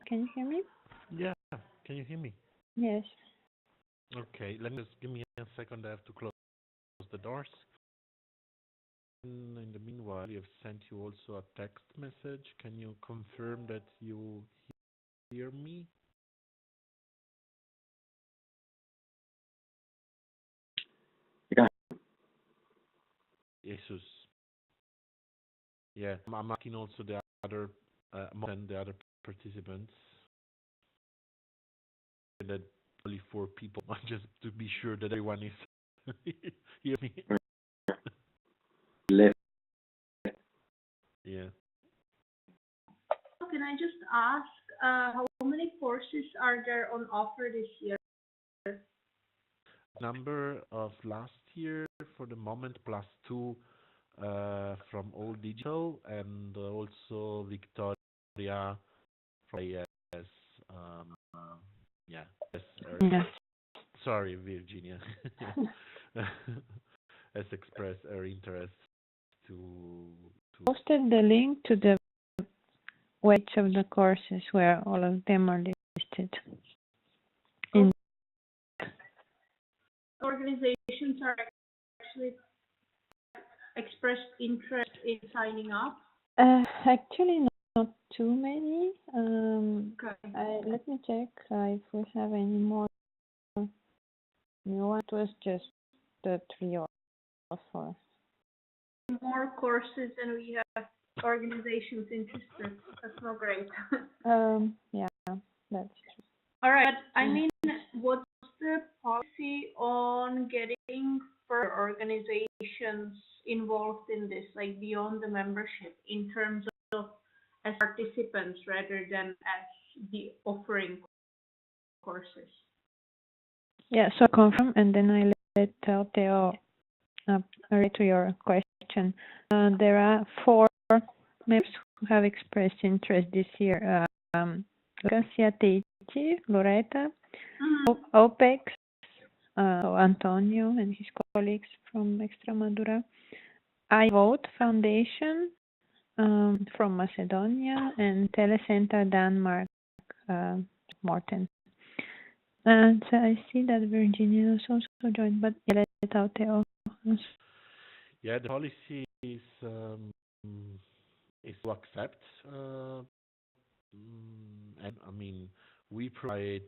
Can you hear me? Yeah, can you hear me? Yes. Okay, let me just give me a second. I have to close the doors. In the meanwhile, we have sent you also a text message. Can you confirm that you hear me? Yeah. Jesus. Yeah, I'm asking also the other and the other participants that only 4 people, just to be sure that everyone is hear me. Left. Yeah. Can I just ask, how many courses are there on offer this year? Number of last year for the moment +2 from All Digital and also Victoria from AS. Yeah. Yes, Yes. sorry, Virginia. Has expressed her interest to. Posted the link to the webs of the courses where all of them are listed. In Organizations are actually expressed interest in signing up. actually not too many. Okay. Let me check if we have any more new one. It was just the 3 or 4. More courses than we have organizations interested. That's not great. Yeah, that's true. All right. But I mean, what's the policy on getting further organizations involved in this, like beyond the membership, in terms of as participants rather than as the offering courses? Yeah, so confirm, and then I let Altheo relate to your question. There are 4 members who have expressed interest this year. Lucia Teichi, Loretta, OPEX, so Antonio and his colleagues from Extremadura, I Vote Foundation from Macedonia, and Telecenter Denmark, Morten. And I see that Virginia has also joined, but let Altheo. Yeah, the policy is to accept, and I mean we provide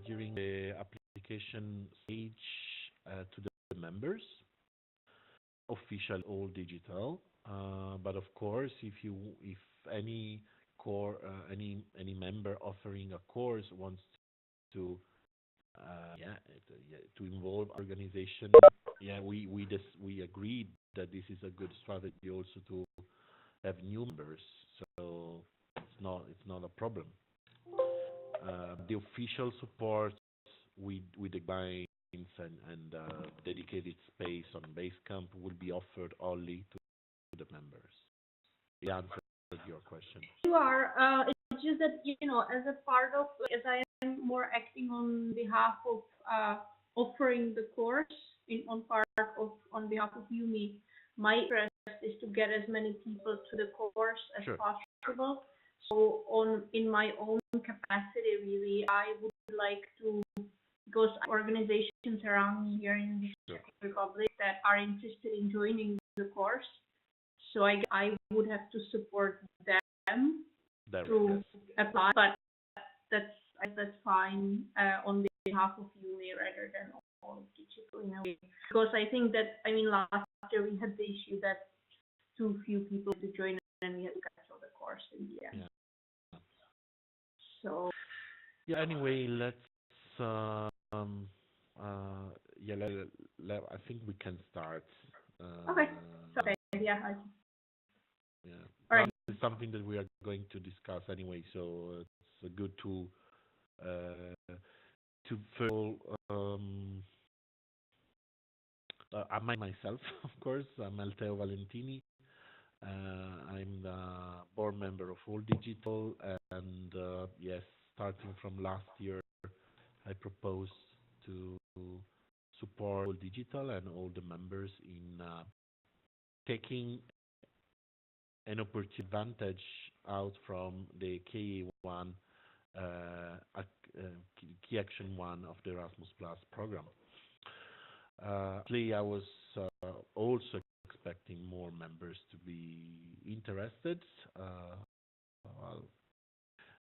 during the application stage to the members, official all digital. But of course, if any any member offering a course wants to to involve organization, we agreed that this is a good strategy also to have new members, so it's not a problem. The official support with the guidelines and dedicated space on Basecamp will be offered only to the members. The answer to your question. You are. It's just that as a part of, as I am more acting on behalf of offering the course on behalf of UMI. My interest is to get as many people to the course as possible. So in my own capacity, really, I would like to, because organizations around me here in the Czech Republic that are interested in joining the course, so I would have to support them to apply, but that's fine on behalf of UMI rather than all digital in a way. Because I think that, last year we had the issue that too few people to join and we had to cancel the course in the end. Yeah. So. Yeah. Anyway, let's. I think we can start. Okay. Okay. Yeah. Yeah. All right. It's something that we are going to discuss anyway, so it's good to first of all, I myself, of course, I'm Altheo Valentini. I'm the board member of All Digital, and yes, starting from last year, I propose to support All Digital and all the members in taking an opportunity advantage out from the KA1 Key Action 1 of the Erasmus Plus program. Actually, I was also expecting more members to be interested. Well,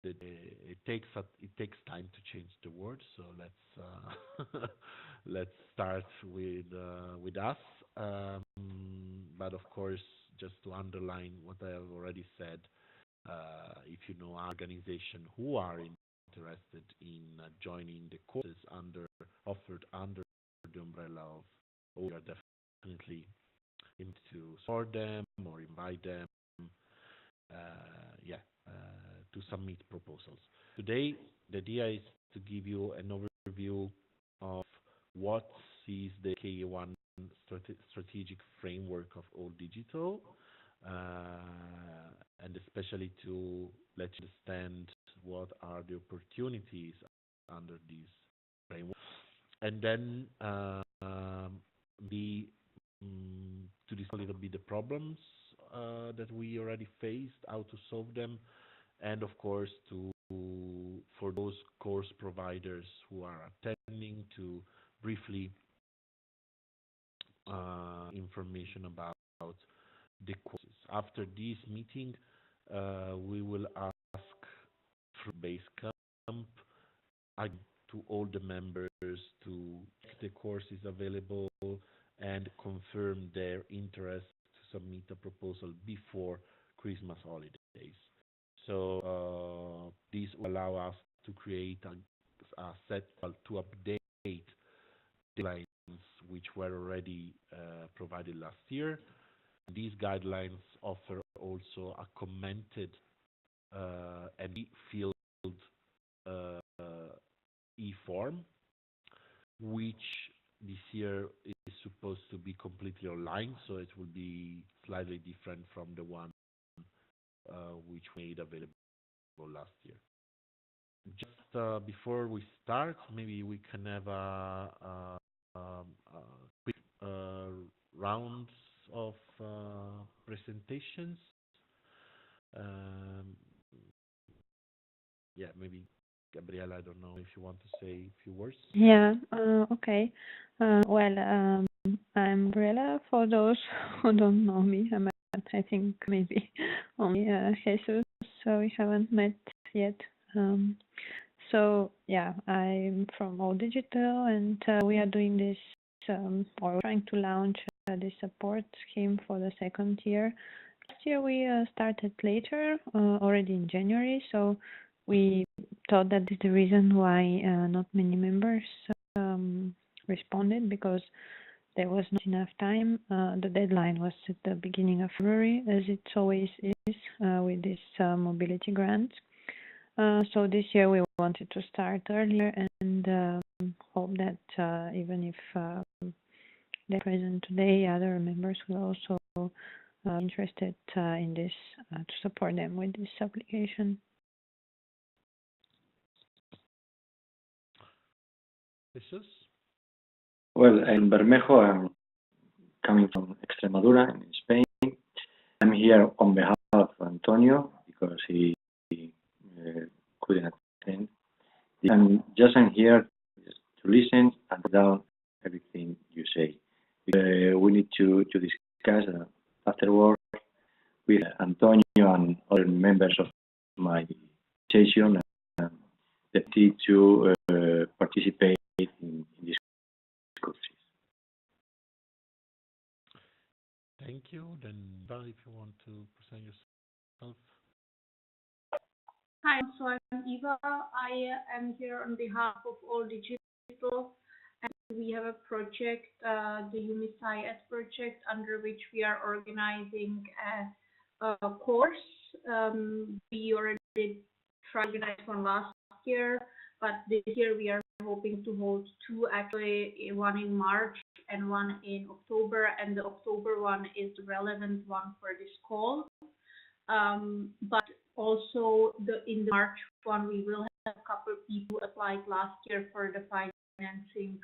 it takes time to change the world, so let's start with us. But of course, just to underline what I have already said, if you know organizations who are interested in joining the courses offered under the umbrella of, we are definitely to support them or invite them, to submit proposals. Today, the idea is to give you an overview of what is the KA1 strategic framework of all digital, and especially to let you understand what are the opportunities under this framework, and then to discuss a little bit the problems that we already faced, how to solve them, and of course for those course providers who are attending to briefly information about the courses. After this meeting, we will ask through Basecamp to all the members to check the courses available and confirm their interest to submit a proposal before Christmas holidays. So this will allow us to create a set to update guidelines which were already provided last year. These guidelines offer also a commented and filled e-form, which this year is supposed to be completely online, so it will be slightly different from the one which made available last year. Just before we start, maybe we can have a quick rounds of presentations. Maybe Gabriela, I don't know if you want to say a few words. Yeah, okay. Well, I'm Gabriela. For those who don't know me, I think maybe only Jesus, so we haven't met yet. So yeah, I'm from All Digital, and we are doing this, or trying to launch this support scheme for the second year. Last year we started later, already in January, so we thought that is the reason why not many members responded, because there was not enough time. The deadline was at the beginning of February, as it always is with this mobility grant. So this year we wanted to start earlier and hope that even if they're present today, other members will also be interested in this to support them with this application. Jesus? Well, in Bermejo, I'm coming from Extremadura in Spain. I'm here on behalf of Antonio because he couldn't attend. I'm here to listen and down everything you say. We need to discuss afterward with Antonio and other members of my session and the need to participate in this courses. Thank you. Then, if you want to present yourself. Hi, so I'm Eva. I am here on behalf of All Digital, and we have a project, the UMISIS project, under which we are organizing a course. We already tried to organize one last year, but this year we are hoping to hold two, actually, one in March and one in October, and the October one is the relevant one for this call. But also in the March one, we will have a couple of people who applied last year for the financing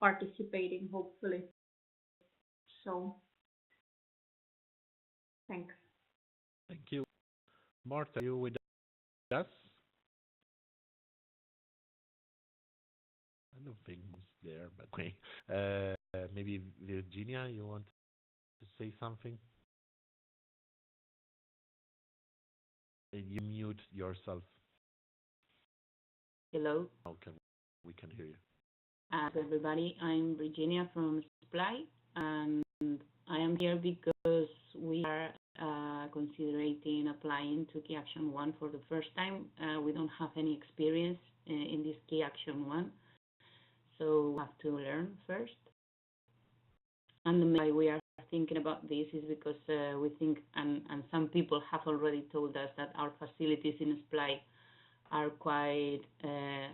participating, hopefully. So, thanks. Thank you. Marta, are you with us? I don't think he's there, but okay. Maybe Virginia, you want to say something? You mute yourself. Hello. Okay, we can hear you. Everybody, I'm Virginia from Supply, and I am here because we are considering applying to Key Action 1 for the first time. We don't have any experience in this Key Action 1, so we have to learn first. And the reason why we are thinking about this is because we think, and some people have already told us that our facilities in Supply are quite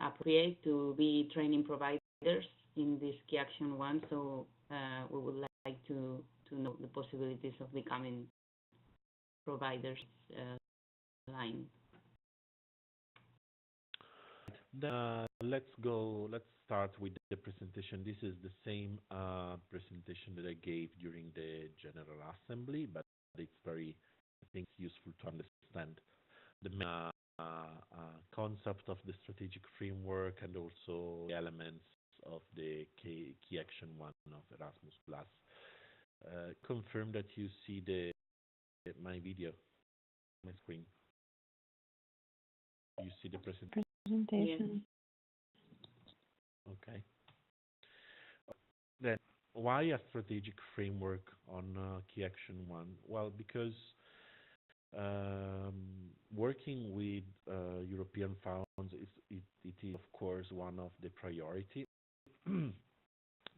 appropriate to be training providers in this Key Action 1, so we would like to know the possibilities of becoming providers line. Let's start with the presentation. This is the same presentation that I gave during the General Assembly, but it's very, I think it's useful to understand the main concept of the strategic framework and also the elements of the Key Action 1 of Erasmus Plus. Confirm that you see my video, my screen. You see the presentation? Presentation. Okay. Then, why a strategic framework on Key Action 1? Well, because working with European funds, it is, of course, one of the priority.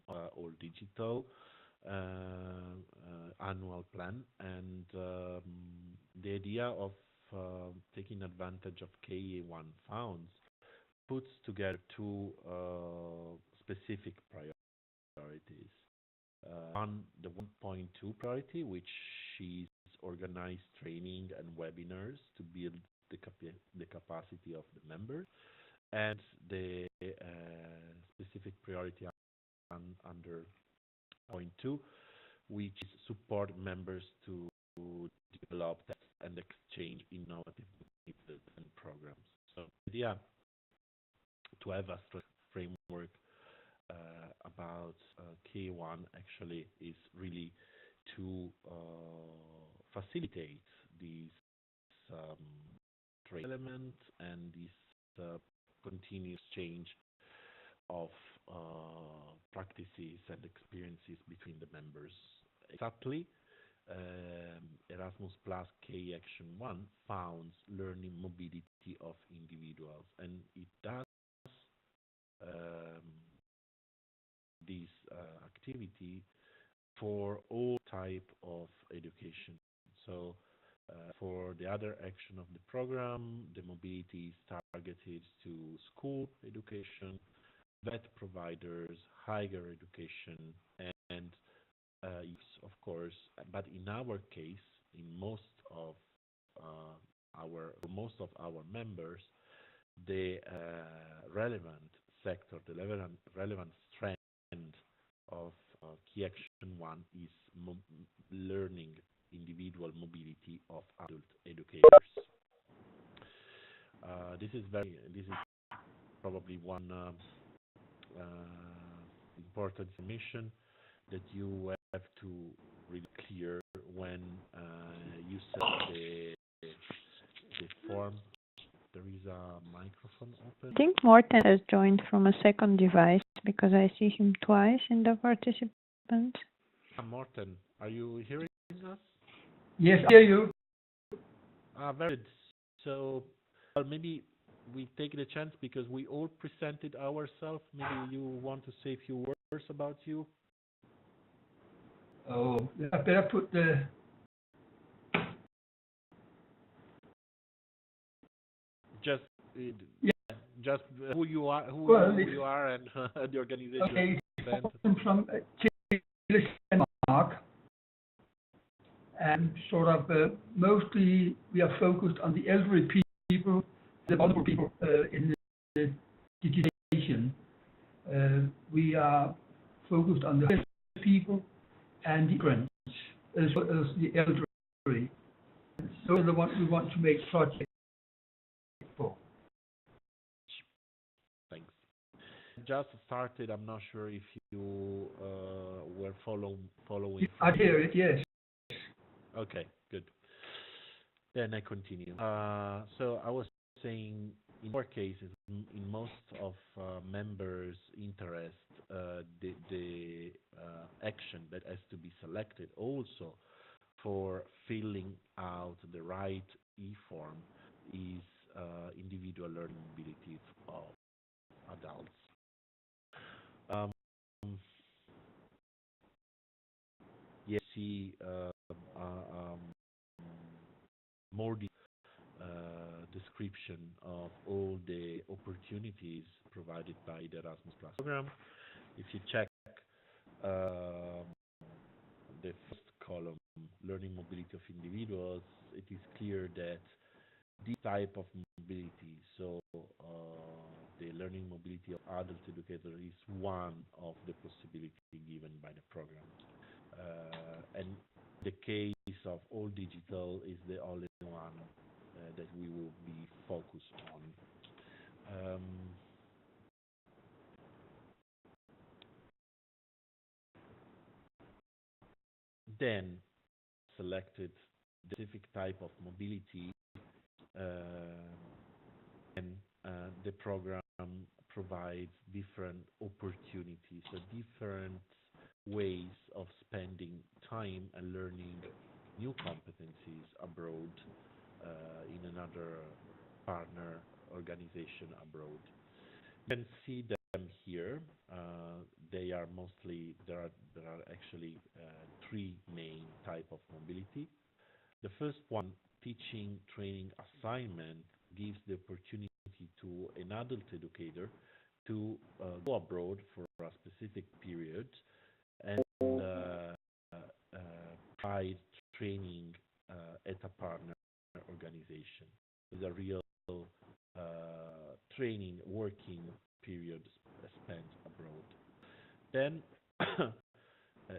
All digital annual plan, and the idea of taking advantage of KA1 funds puts together two specific priorities. One, the 1.2 priority, which is organized training and webinars to build the capacity of the members, and the specific priority under point 2, which is support members to develop and exchange innovative methods and programs. So the idea to have a framework about K1 actually is really to facilitate these trade element and this continuous change of practices and experiences between the members. Exactly, Erasmus Plus K Action 1 founds learning mobility of individuals, and it does this activity for all type of education. So for the other action of the program, the mobility is targeted to school education, vet providers, higher education, and youth, of course. But in our case, in most of our members, the relevant sector, the relevant strand of Key Action 1 is learning individual mobility of adult educators. This is probably one important information that you have to really clear when you set the form. There is a microphone open. I think Morten has joined from a second device because I see him twice in the participants. Morten, are you hearing us? Yes, I hear you. Very good. So, well, maybe we take the chance because we all presented ourselves. Maybe you want to say a few words about you. Oh, I better put the... Just who you are, you are, and the organization. Okay, I'm from Denmark, and sort of mostly we are focused on the elderly people, the vulnerable people in the digitization. We are focused on the people and the immigrants as well as the elderly. those are the ones we want to make projects for. Thanks. Just started. I'm not sure if you were following. I hear it, yes. Okay, good. Then I continue. So I was saying, in our cases, in most of members' interest, the action that has to be selected also for filling out the right e-form is individual learning abilities of adults. You see more description of all the opportunities provided by the Erasmus Plus program. If you check the first column, learning mobility of individuals, it is clear that this type of mobility, so the learning mobility of adult educators, is one of the possibilities given by the program. And the case of all digital is the only one that we will be focused on. Then selected the specific type of mobility, and the program provides different opportunities, so different ways of spending time and learning new competencies abroad in another partner organization abroad. You can see them here. They are mostly, there are actually three main type of mobility. The first one, teaching training assignment, gives the opportunity to an adult educator to go abroad for a specific period and provide training at a partner organization. It's a real training, working period spent abroad. Then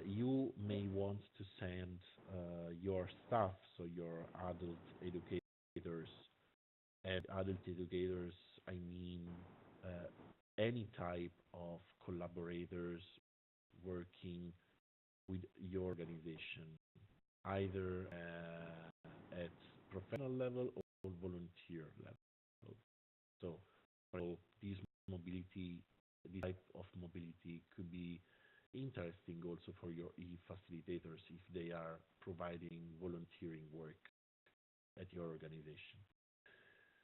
you may want to send your staff, so your adult educators, and adult educators, I mean any type of collaborators working with your organization, either at professional level or volunteer level. So, this type of mobility could be interesting also for your e-facilitators if they are providing volunteering work at your organization.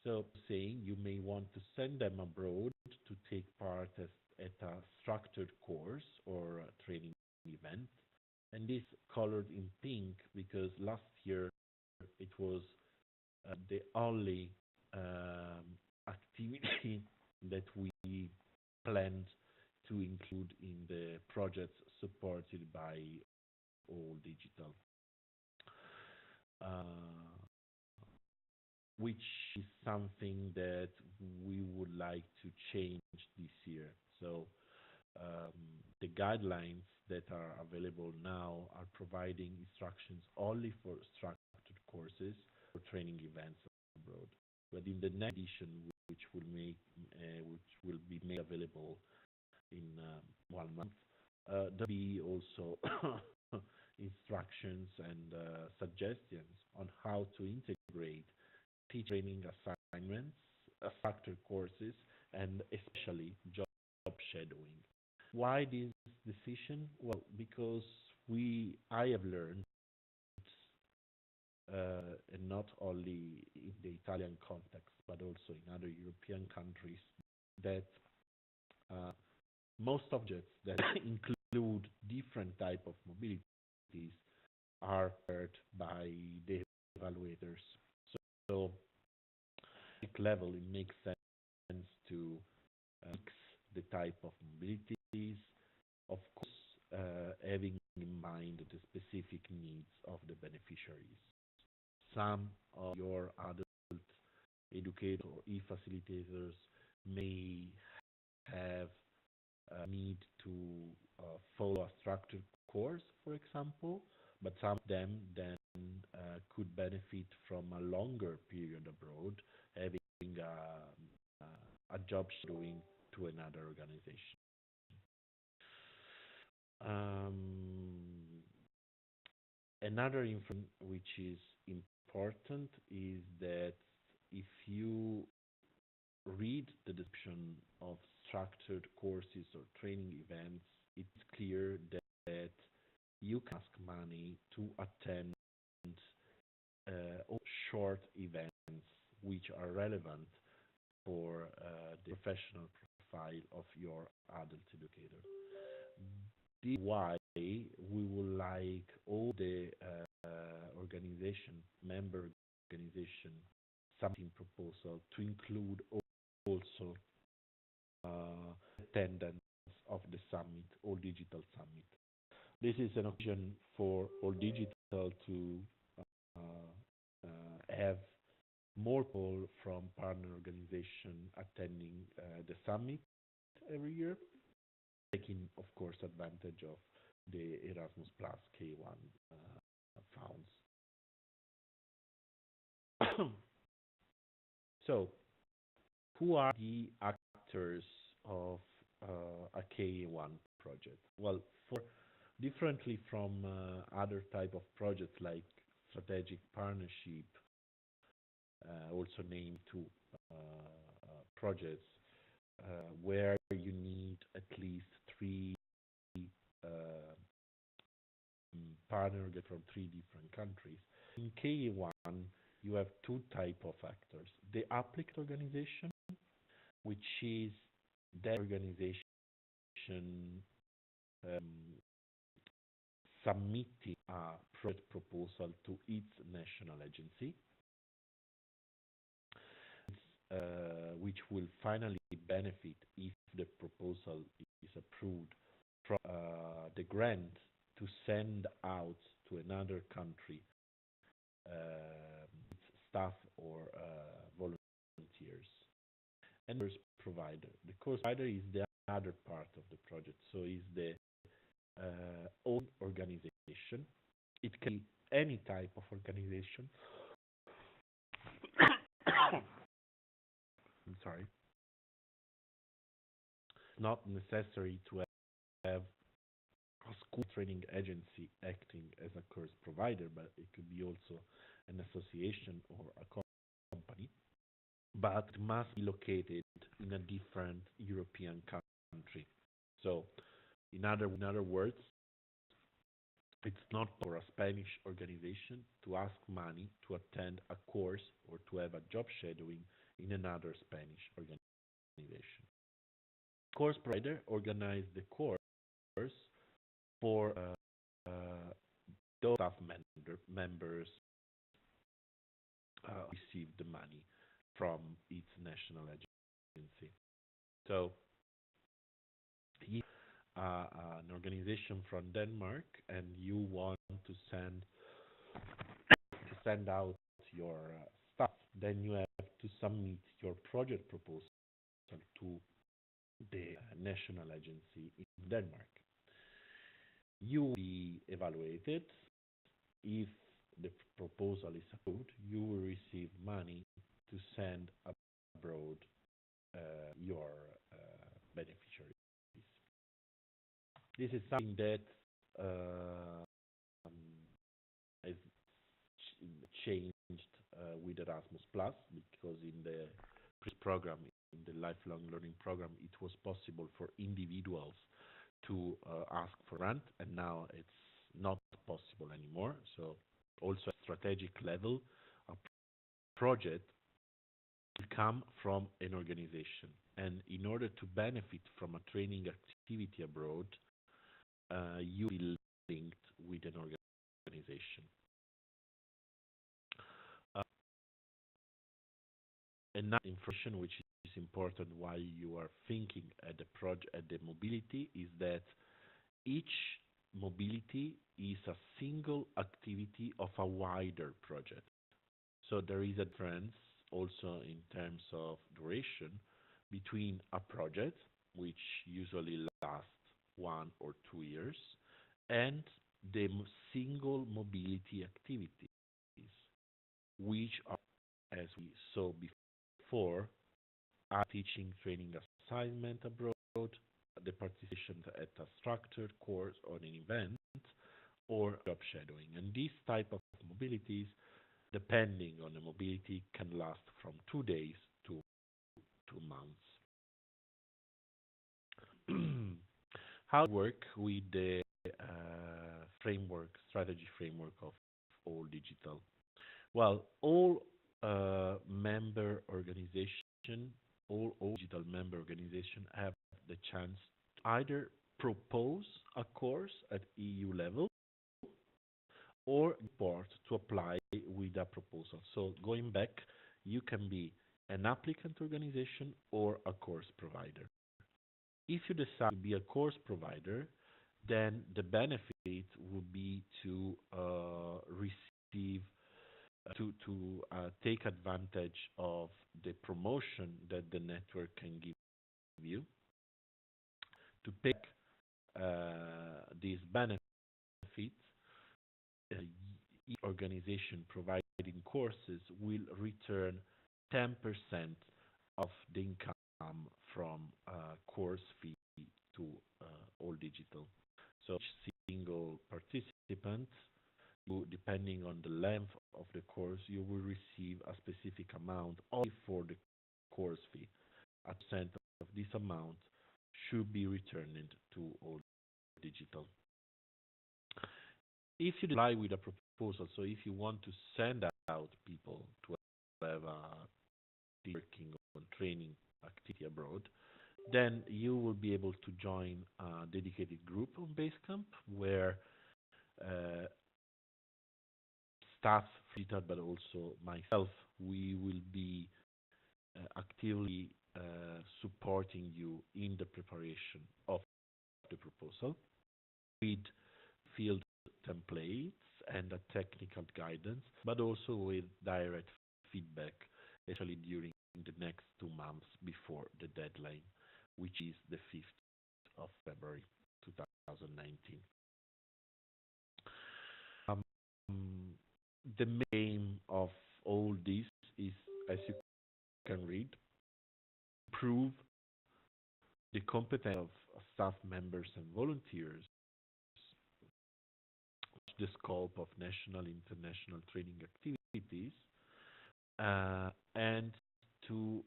So, saying you may want to send them abroad to take part at a structured course or a training event, and this colored in pink because last year it was the only activity that we planned to include in the projects supported by All Digital, which is something that we would like to change this year. So the guidelines that are available now are providing instructions only for structured courses or training events abroad. But in the next edition, which will be made available in 1 month, there'll be also instructions and suggestions on how to integrate training assignments, structured courses, and especially job shadowing. Why this decision? Well, because I have learned, and not only in the Italian context, but also in other European countries, that most objects that include different type of mobilities are heard by the evaluators. So at level, it makes sense to mix the type of mobilities, of course, having in mind the specific needs of the beneficiaries. Some of your adult educators or e-facilitators may have a need to follow a structured course, for example, but some of them then could benefit from a longer period abroad, having a job shadowing to another organization. Another information which is important is that if you read the description of structured courses or training events, it's clear that you can ask money to attend short events which are relevant for the professional profile of your adult educator. This is why we would like all the member organization submitting proposal to include also attendance of the summit, All Digital Summit. This is an occasion for All Digital to have more people from partner organization attending the summit every year, taking, of course, advantage of the Erasmus KA1 funds. So, who are the actors of a KA1 project? Well, differently from other type of projects like strategic partnership, also named two projects, where you need at least three partners from three different countries. In KA1, you have two types of actors. The applicant organization, which is that organization submitting a project proposal to its national agency, which will finally benefit if the proposal is approved from the grant to send out to another country staff or volunteers. And course provider. The course provider is the other part of the project, so is the own organization. It can be any type of organization. I'm sorry. It's not necessary to have a school training agency acting as a course provider, but it could be also an association or a company. But it must be located in a different European country. So, in other words, it's not for a Spanish organization to ask money to attend a course or to have a job shadowing in another Spanish organization. Course provider organize the course for those staff members receive the money from its national agency. So, if an organization from Denmark and you want to send out your staff, then you have to submit your project proposal to the national agency in Denmark. You will be evaluated. If the proposal is approved, you will receive money to send abroad your beneficiaries. This is something that has changed with Erasmus Plus, because in the program, in the lifelong learning program, it was possible for individuals to ask for grant, and now it's not possible anymore. So also at strategic level, a project will come from an organization, and in order to benefit from a training activity abroad, you will be linked with an organization. Another information which is important while you are thinking at the mobility is that each mobility is a single activity of a wider project. So there is a difference also in terms of duration between a project, which usually lasts 1 or 2 years, and the single mobility activities. which are, as we saw before, are teaching training assignment abroad, the participation at a structured course or an event, or job shadowing. And these type of mobilities, depending on the mobility, can last from 2 days to 2 months. How to work with the strategy framework of all digital? Well, all member organization, all digital member organization have the chance to either propose a course at EU level or report to apply with a proposal. So going back, you can be an applicant organization or a course provider. If you decide to be a course provider, then the benefit would be to receive to take advantage of the promotion that the network can give you, to pick these benefits. Each organization providing courses will return 10% of the income from course fee to all digital. So each single participant, depending on the length of the course, you will receive a specific amount only for the course fee. A percent of this amount should be returned to all digital. If you apply with a proposal, so if you want to send out people to have a working on training activity abroad, then you will be able to join a dedicated group on Basecamp where staff, Fritter, but also myself, we will be actively supporting you in the preparation of the proposal with field templates and a technical guidance, but also with direct feedback, especially during the next 2 months before the deadline, which is the 5th of February 2019. The main aim of all this is, as you can read, improve the competence of staff members and volunteers, the scope of national and international training activities, and to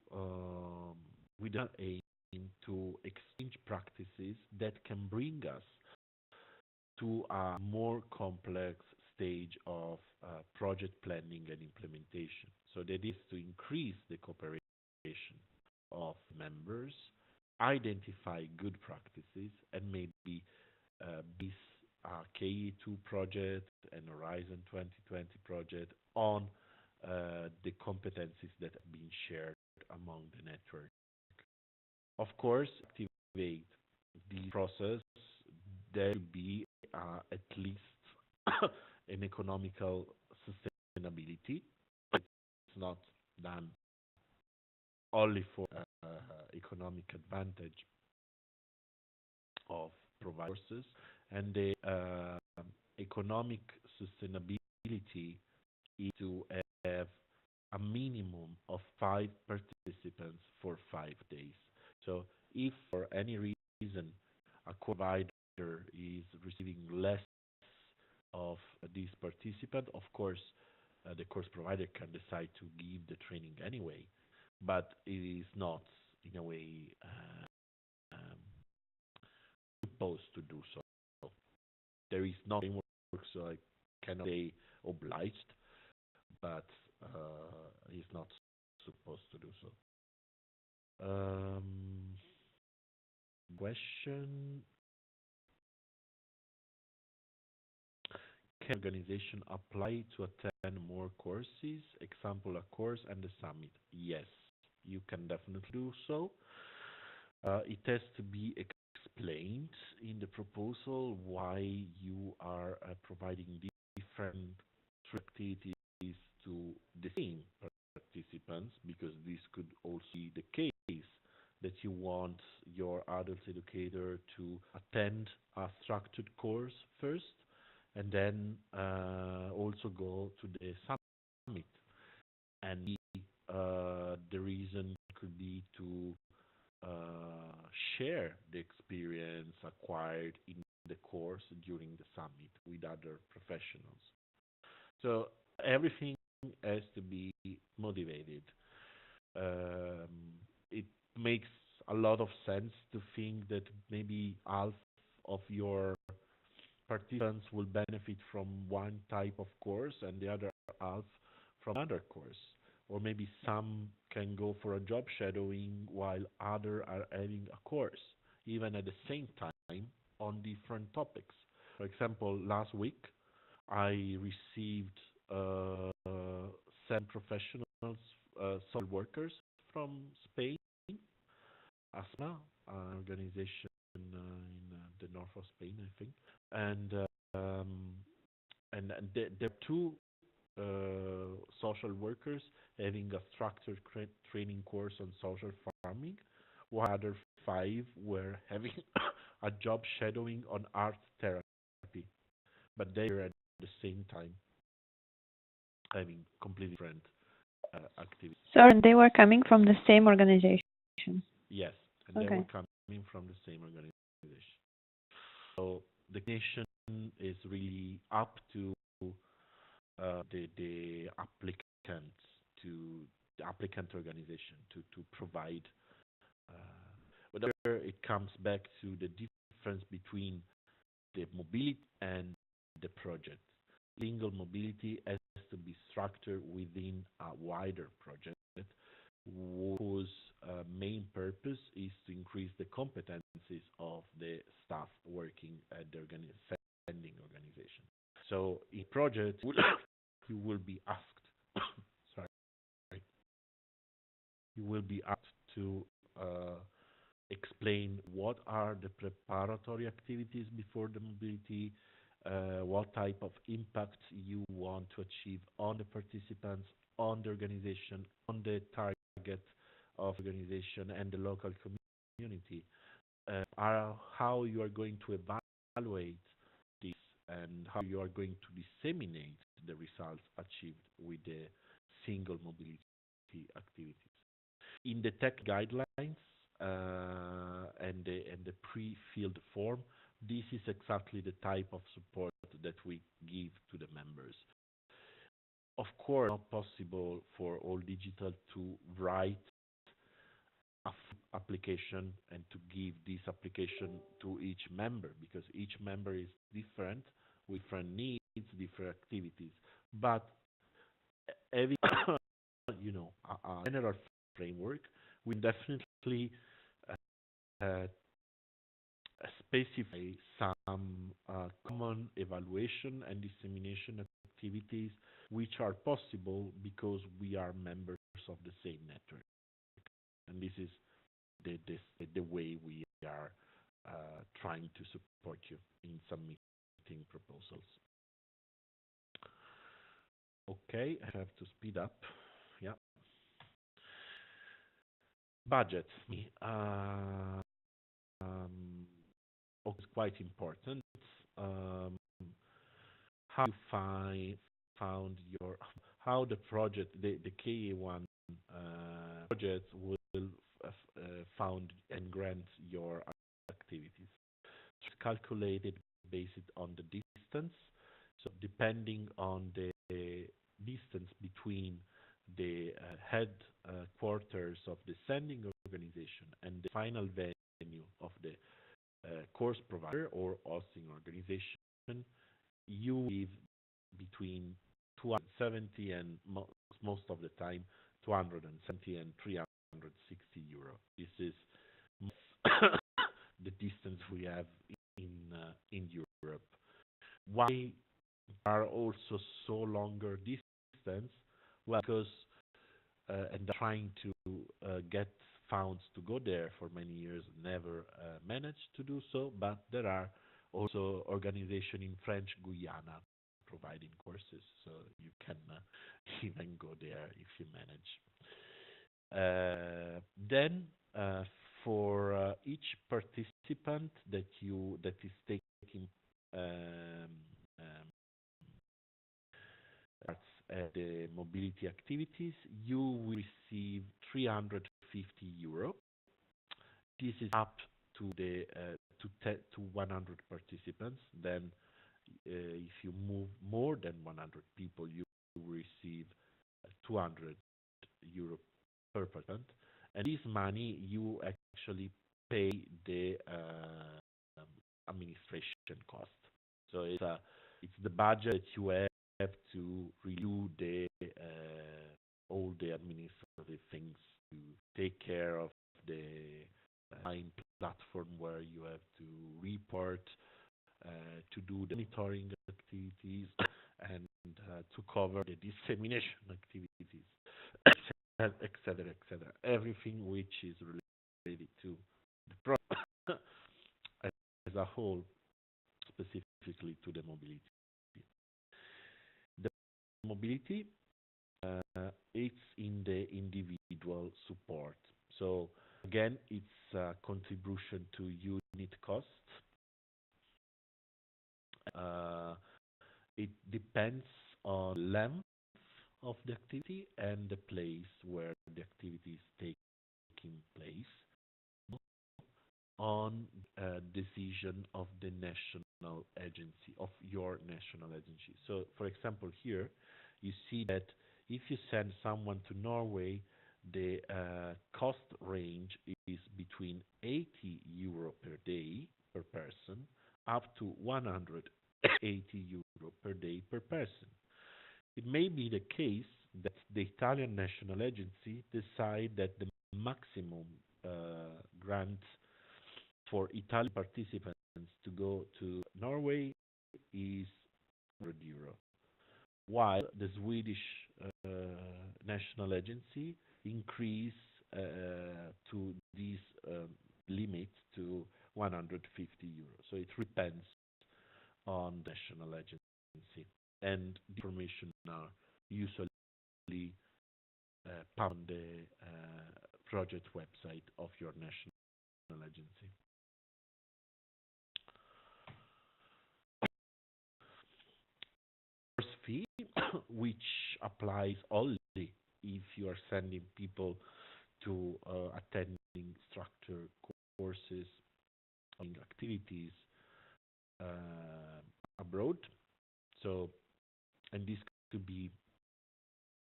with an aim to exchange practices that can bring us to a more complex stage of project planning and implementation. So that is to increase the cooperation of members, identify good practices, and maybe this KA2 project and Horizon 2020 project on the competencies that have been shared among the network. Of course, activate the process, there will be at least an economical sustainability. It's not done only for economic advantage of providers, and the economic sustainability is to have a minimum of 5 participants for 5 days. So if for any reason a provider is receiving less of this participant, of course, the course provider can decide to give the training anyway, but it is not, in a way, supposed to do so. There is no framework, so I cannot say obliged, but it's not supposed to do so. Question: can organization apply to attend more courses? Example, a course and a summit. Yes, you can definitely do so. It has to be explained in the proposal why you are providing different activities to the same participants, because this could also be the case that you want your adult educator to attend a structured course first and then also go to the summit. and the reason could be to share the experience acquired in the course during the summit with other professionals. So everything has to be motivated. It makes a lot of sense to think that maybe half of your participants will benefit from one type of course and the other half from another course. Or maybe some can go for a job shadowing while others are having a course, even at the same time on different topics. For example, last week I received 7 professionals, social workers from Spain, ASMA, an organization in the north of Spain, I think, and there are 2 social workers having a structured training course on social farming, while other 5 were having a job shadowing on art therapy, but they were at the same time having completely different activities. So they were coming from the same organization. Yes, and they were coming from the same organization. So the nation is really up to the applicants, to the applicant organization to provide. Whether it comes back to the difference between the mobility and the project. Single mobility has to be structured within a wider project whose main purpose is to increase the competencies of the staff working at the sending organization. So in project, you will be asked, you will be asked to explain what are the preparatory activities before the mobility, what type of impact you want to achieve on the participants, on the organization, on the target of organization and the local community, how you are going to evaluate this and how you are going to disseminate the results achieved with the single mobility activities. In the tech guidelines and the pre-filled form, this is exactly the type of support that we give to the members. Of course, not possible for all digital to write a application and to give this application to each member, because each member is different, with different needs, different activities. But having a general framework, we definitely specify some common evaluation and dissemination activities which are possible because we are members of the same network. And this is the way we are trying to support you in submitting proposals. Okay, I have to speed up. Yeah. Budget. Is quite important. How you how the project, the KA1 project will found and grant your activities. It's calculated based on the distance. So depending on the distance between the headquarters of the sending organization and the final venue of the course provider or hosting organization, you live between 270 and most of the time 270 and 360 euro. This is the distance we have in Europe. Why are also so longer distance? Well, because and trying to get funds to go there for many years, never managed to do so, but there are also organizations in French Guyana providing courses, so you can even go there if you manage. Then for each participant that is taking the mobility activities, you will receive 350 euro. This is up to the to 100 participants. Then, if you move more than 100 people, you will receive 200 euro per participant. And this money you actually pay the administration cost. So it's the budget that you have to review the all the administrative things, to take care of the online platform where you have to report, to do the monitoring activities, and to cover the dissemination activities, etc., etc. Everything which is related to the program as a whole, specifically to the mobility. The mobility, it's in the individual support. So again, it's a contribution to unit cost. It depends on length of the activity and the place where the activity is taking place, on decision of the national agency, of your national agency. So, for example, here you see that if you send someone to Norway, the cost range is between 80 euro per day per person up to 180 euro per day per person. It may be the case that the Italian national agency decide that the maximum grant for Italian participants to go to Norway is 100 euro, while the Swedish national agency increase to this limit to 150 euro. So it depends on national agency, and the information are usually on the project website of your national agency. Course fee, which applies only if you are sending people to attending structured courses and activities abroad. So, and this could be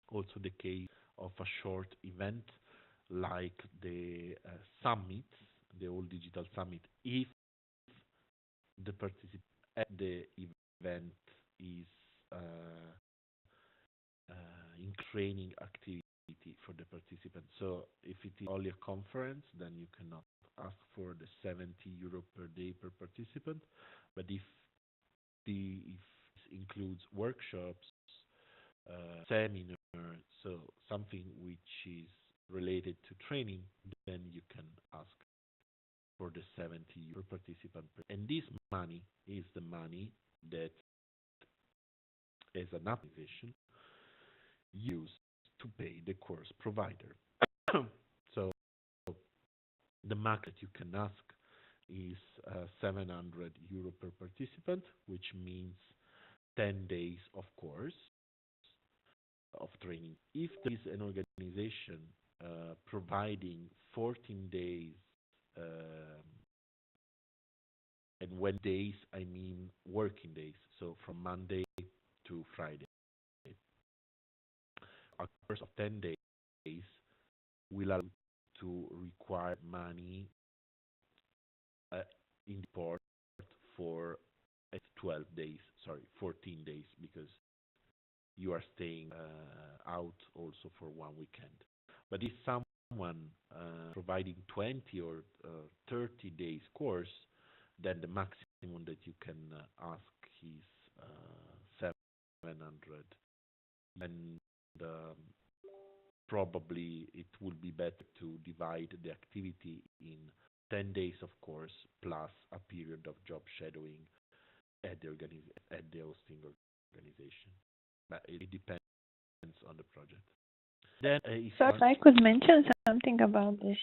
also the case of a short event like the summit, the All Digital Summit, if the participant at the event is in training activity for the participants. So if it is only a conference, then you cannot ask for the 70 euro per day per participant. But if it includes workshops, seminars, so something which is related to training, then you can ask for the 70 euro per participant. And this money is the money that, as an organization, used to pay the course provider. So the max that you can ask is 700 euro per participant, which means 10 days of course of training. If there is an organization providing 14 days, and when days I mean working days, so from Monday to Friday, a course of 10 days will allow to require money in the port for 14 days, because you are staying out also for one weekend. But if someone providing 20 or 30 days course, then the maximum that you can ask is 700, and probably it would be better to divide the activity in 10 days of course plus a period of job shadowing at the hosting organization. But it depends on the project. Then, so if I could mention something about this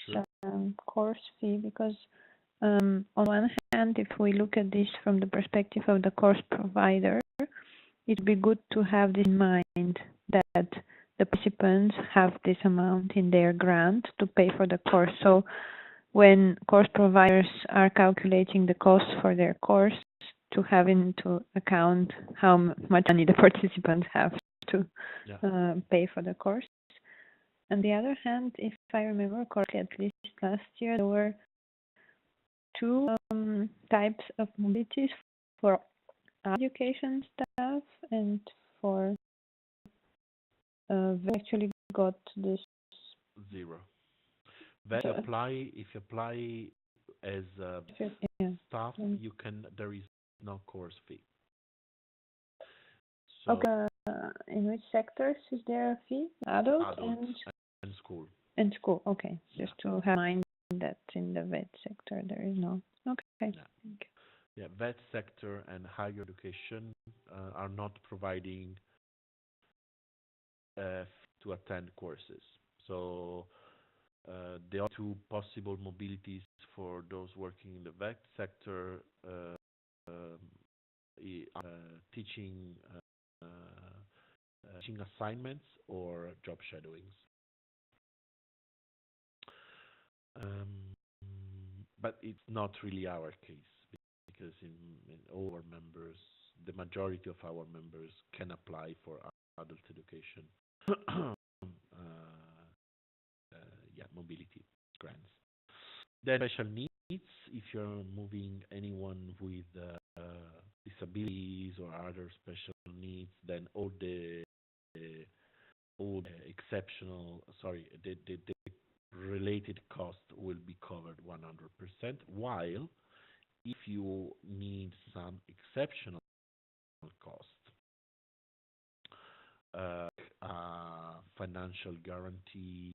course fee, because on one hand, if we look at this from the perspective of the course provider, it would be good to have this in mind, that the participants have this amount in their grant to pay for the course. So when course providers are calculating the cost for their course, to have into account how much money the participants have to pay for the course. On the other hand, if I remember correctly, at least last year, there were two types of mobilities for education staff and for we actually got this Zero. That apply if you apply as staff, you can. There is no course fee. So okay. In which sectors is there a fee? Adult and school. And school. Okay. Just to have in mind that in the vet sector there is no. Okay. Yeah, vet sector and higher education are not providing to attend courses. So there are two possible mobilities for those working in the vet sector, teaching assignments or job shadowings. But it's not really our case because in all our members, the majority of our members can apply for adult education. Mobility grants. Then special needs, if you're moving anyone with disabilities or other special needs, then all the related cost will be covered 100%, while if you need some exceptional cost, financial guarantee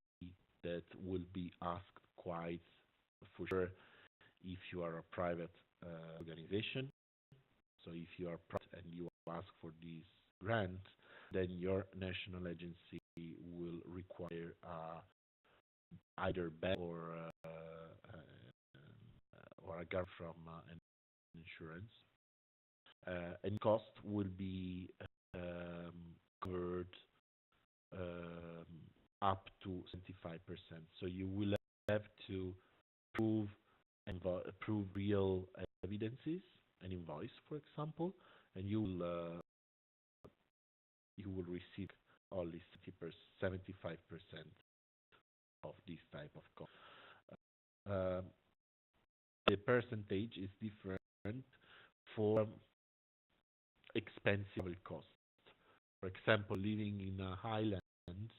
that will be asked quite for sure if you are a private organization. So if you are private and you ask for this grant, then your national agency will require either bank or a guarantee from an insurance. And cost will be covered up to 75%. So you will have to prove real evidences, an invoice, for example, and you will receive only 75% of this type of cost. The percentage is different for expensive costs. For example, living in a highland,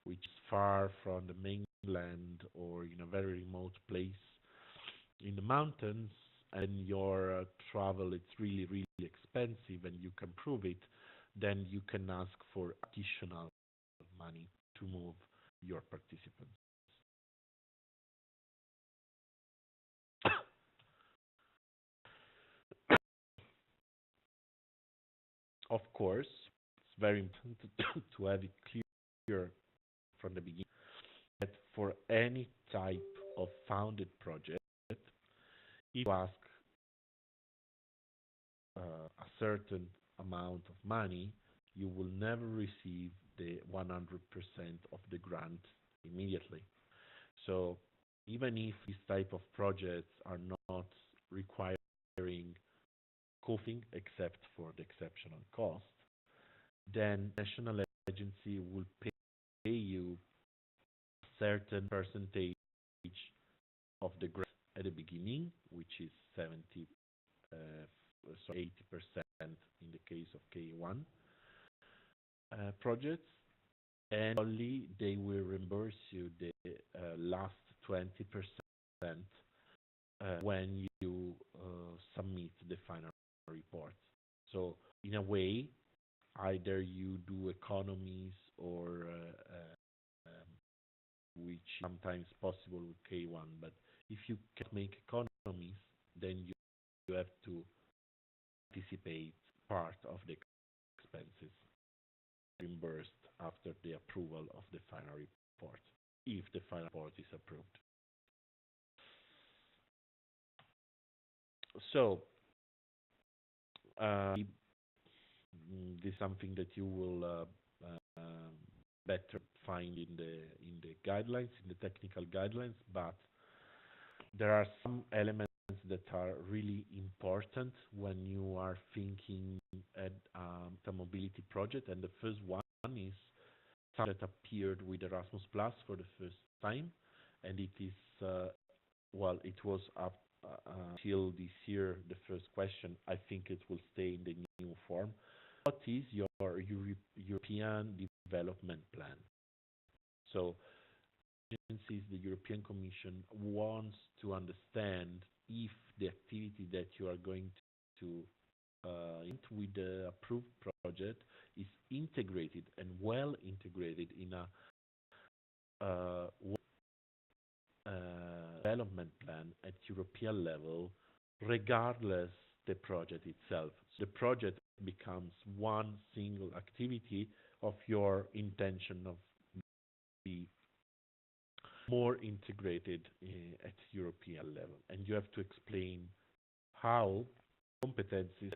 which is far from the mainland or in a very remote place in the mountains, and your travel it's really, really expensive and you can prove it, then you can ask for additional money to move your participants. Of course, it's very important to have it clear from the beginning that for any type of founded project, if you ask a certain amount of money, you will never receive the 100% of the grant immediately. So even if these type of projects are not requiring costing except for the exceptional cost, then national agency will pay you a certain percentage of the grant at the beginning, which is 80% in the case of KA1 projects, and only they will reimburse you the last 20% when you submit the final report. So in a way, either you do economies or which sometimes possible with K1, but if you can't make economies, then you have to anticipate part of the expenses reimbursed after the approval of the final report, if the final report is approved. So this is something that you will better find in the guidelines, in the technical guidelines, but there are some elements that are really important when you are thinking at a mobility project. And the first one is something that appeared with Erasmus Plus for the first time, and it is it was up till this year. The first question, I think it will stay in the new form. What is your European development plan? So, agencies, the European Commission wants to understand if the activity that you are going to with the approved project is integrated and well integrated in a development plan at European level, regardless the project itself. So the project becomes one single activity of your intention of be more integrated at European level, and you have to explain how competencies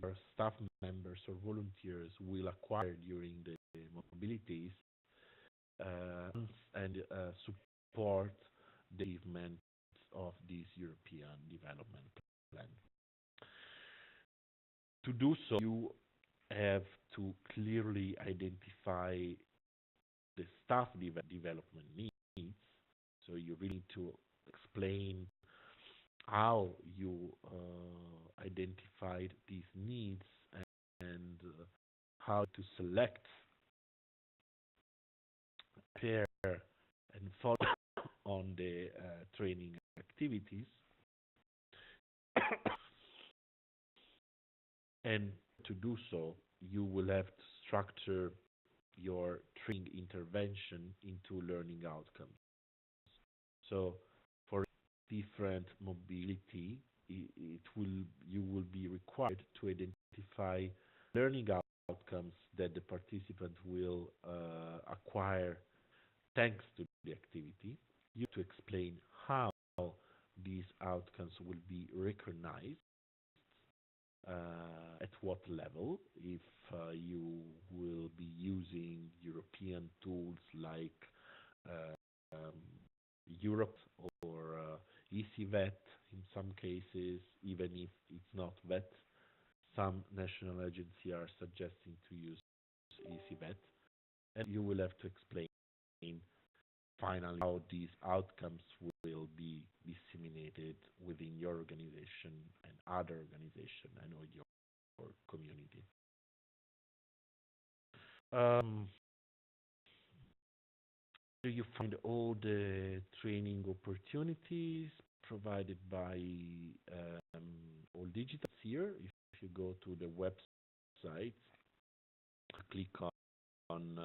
your staff members or volunteers will acquire during the mobilities and support the achievement of this European development plan. To do so, you have to clearly identify the staff development needs. So you really need to explain how you identified these needs and how to select, prepare, and follow on the training activities. And to do so, you will have to structure your training intervention into learning outcomes. So for different mobility, you will be required to identify learning outcomes that the participant will acquire thanks to the activity. You have to explain how these outcomes will be recognized, at what level, if you will be using European tools like Europe or EasyVet in some cases, even if it's not VET. Some national agencies are suggesting to use EasyVet, and you will have to explain finally how these outcomes will be disseminated within your organization and other organizations and your community. You find all the training opportunities provided by All Digital here. If you go to the website, click on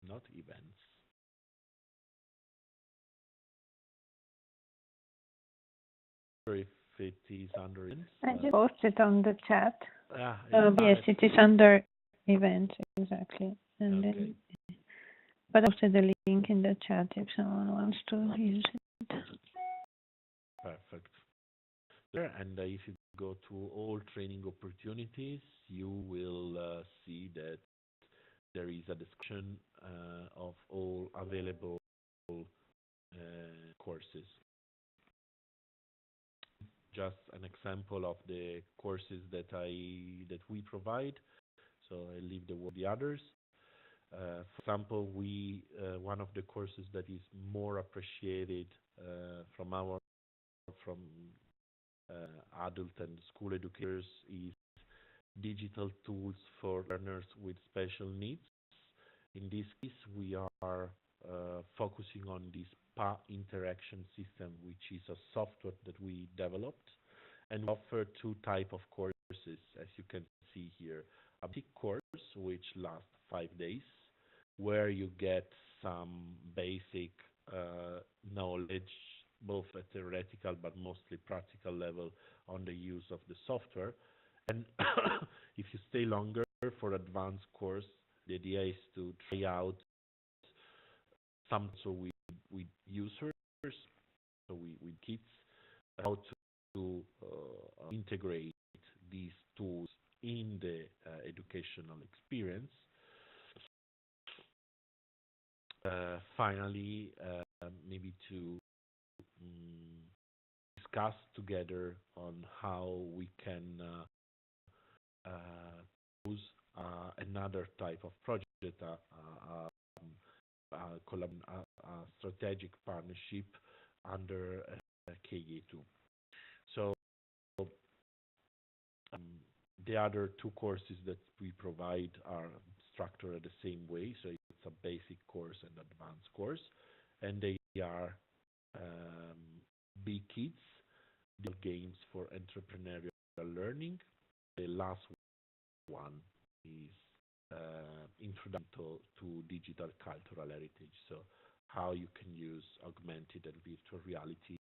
not events. If it is under events. I just posted on the chat. Yes, it is under events, exactly. And okay. then, but I posted the link in the chat if someone wants to use it. Perfect. There, and if you go to all training opportunities, you will see that there is a description of all available courses. Just an example of the courses that we provide. So I leave the others. For example, one of the courses that is more appreciated from adult and school educators is digital tools for learners with special needs. In this case, we are focusing on this PA interaction system, which is a software that we developed, and we offer two types of courses, as you can see here. A big course, which lasts 5 days, where you get some basic knowledge, both at theoretical but mostly practical level, on the use of the software. And if you stay longer for advanced course, the idea is to try out some with users, so with kids, how to integrate these tools in the educational experience. Finally, maybe to discuss together on how we can use another type of project, a strategic partnership under KA2. So the other two courses that we provide are structured the same way. So it's a basic course and advanced course, and they are Big Kids, digital games for entrepreneurial learning. The last one is Introduction to Digital Cultural Heritage. So how you can use augmented and virtual reality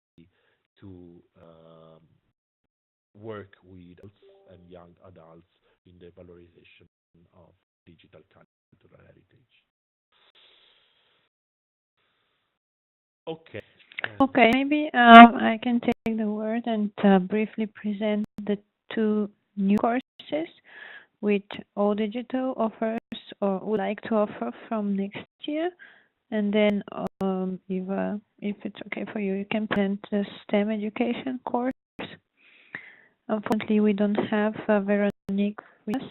to work with adults and young adults in the valorization of digital cultural heritage. Okay. Okay, maybe I can take the word and briefly present the two new courses which All Digital offers or would like to offer from next year. And then if it's okay for you, you can present the STEM education course. Unfortunately, we don't have Veronique with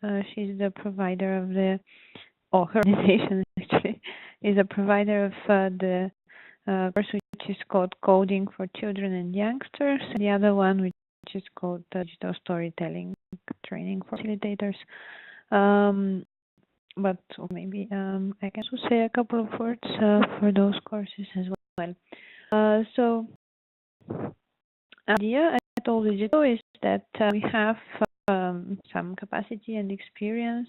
us. She's the provider of the, or her organization actually, is a provider of the course which is called Coding for Children and Youngsters. The other one which is called Digital Storytelling Training for Facilitators. But maybe I can also say a couple of words for those courses as well. So the idea at All Digital is that we have some capacity and experience,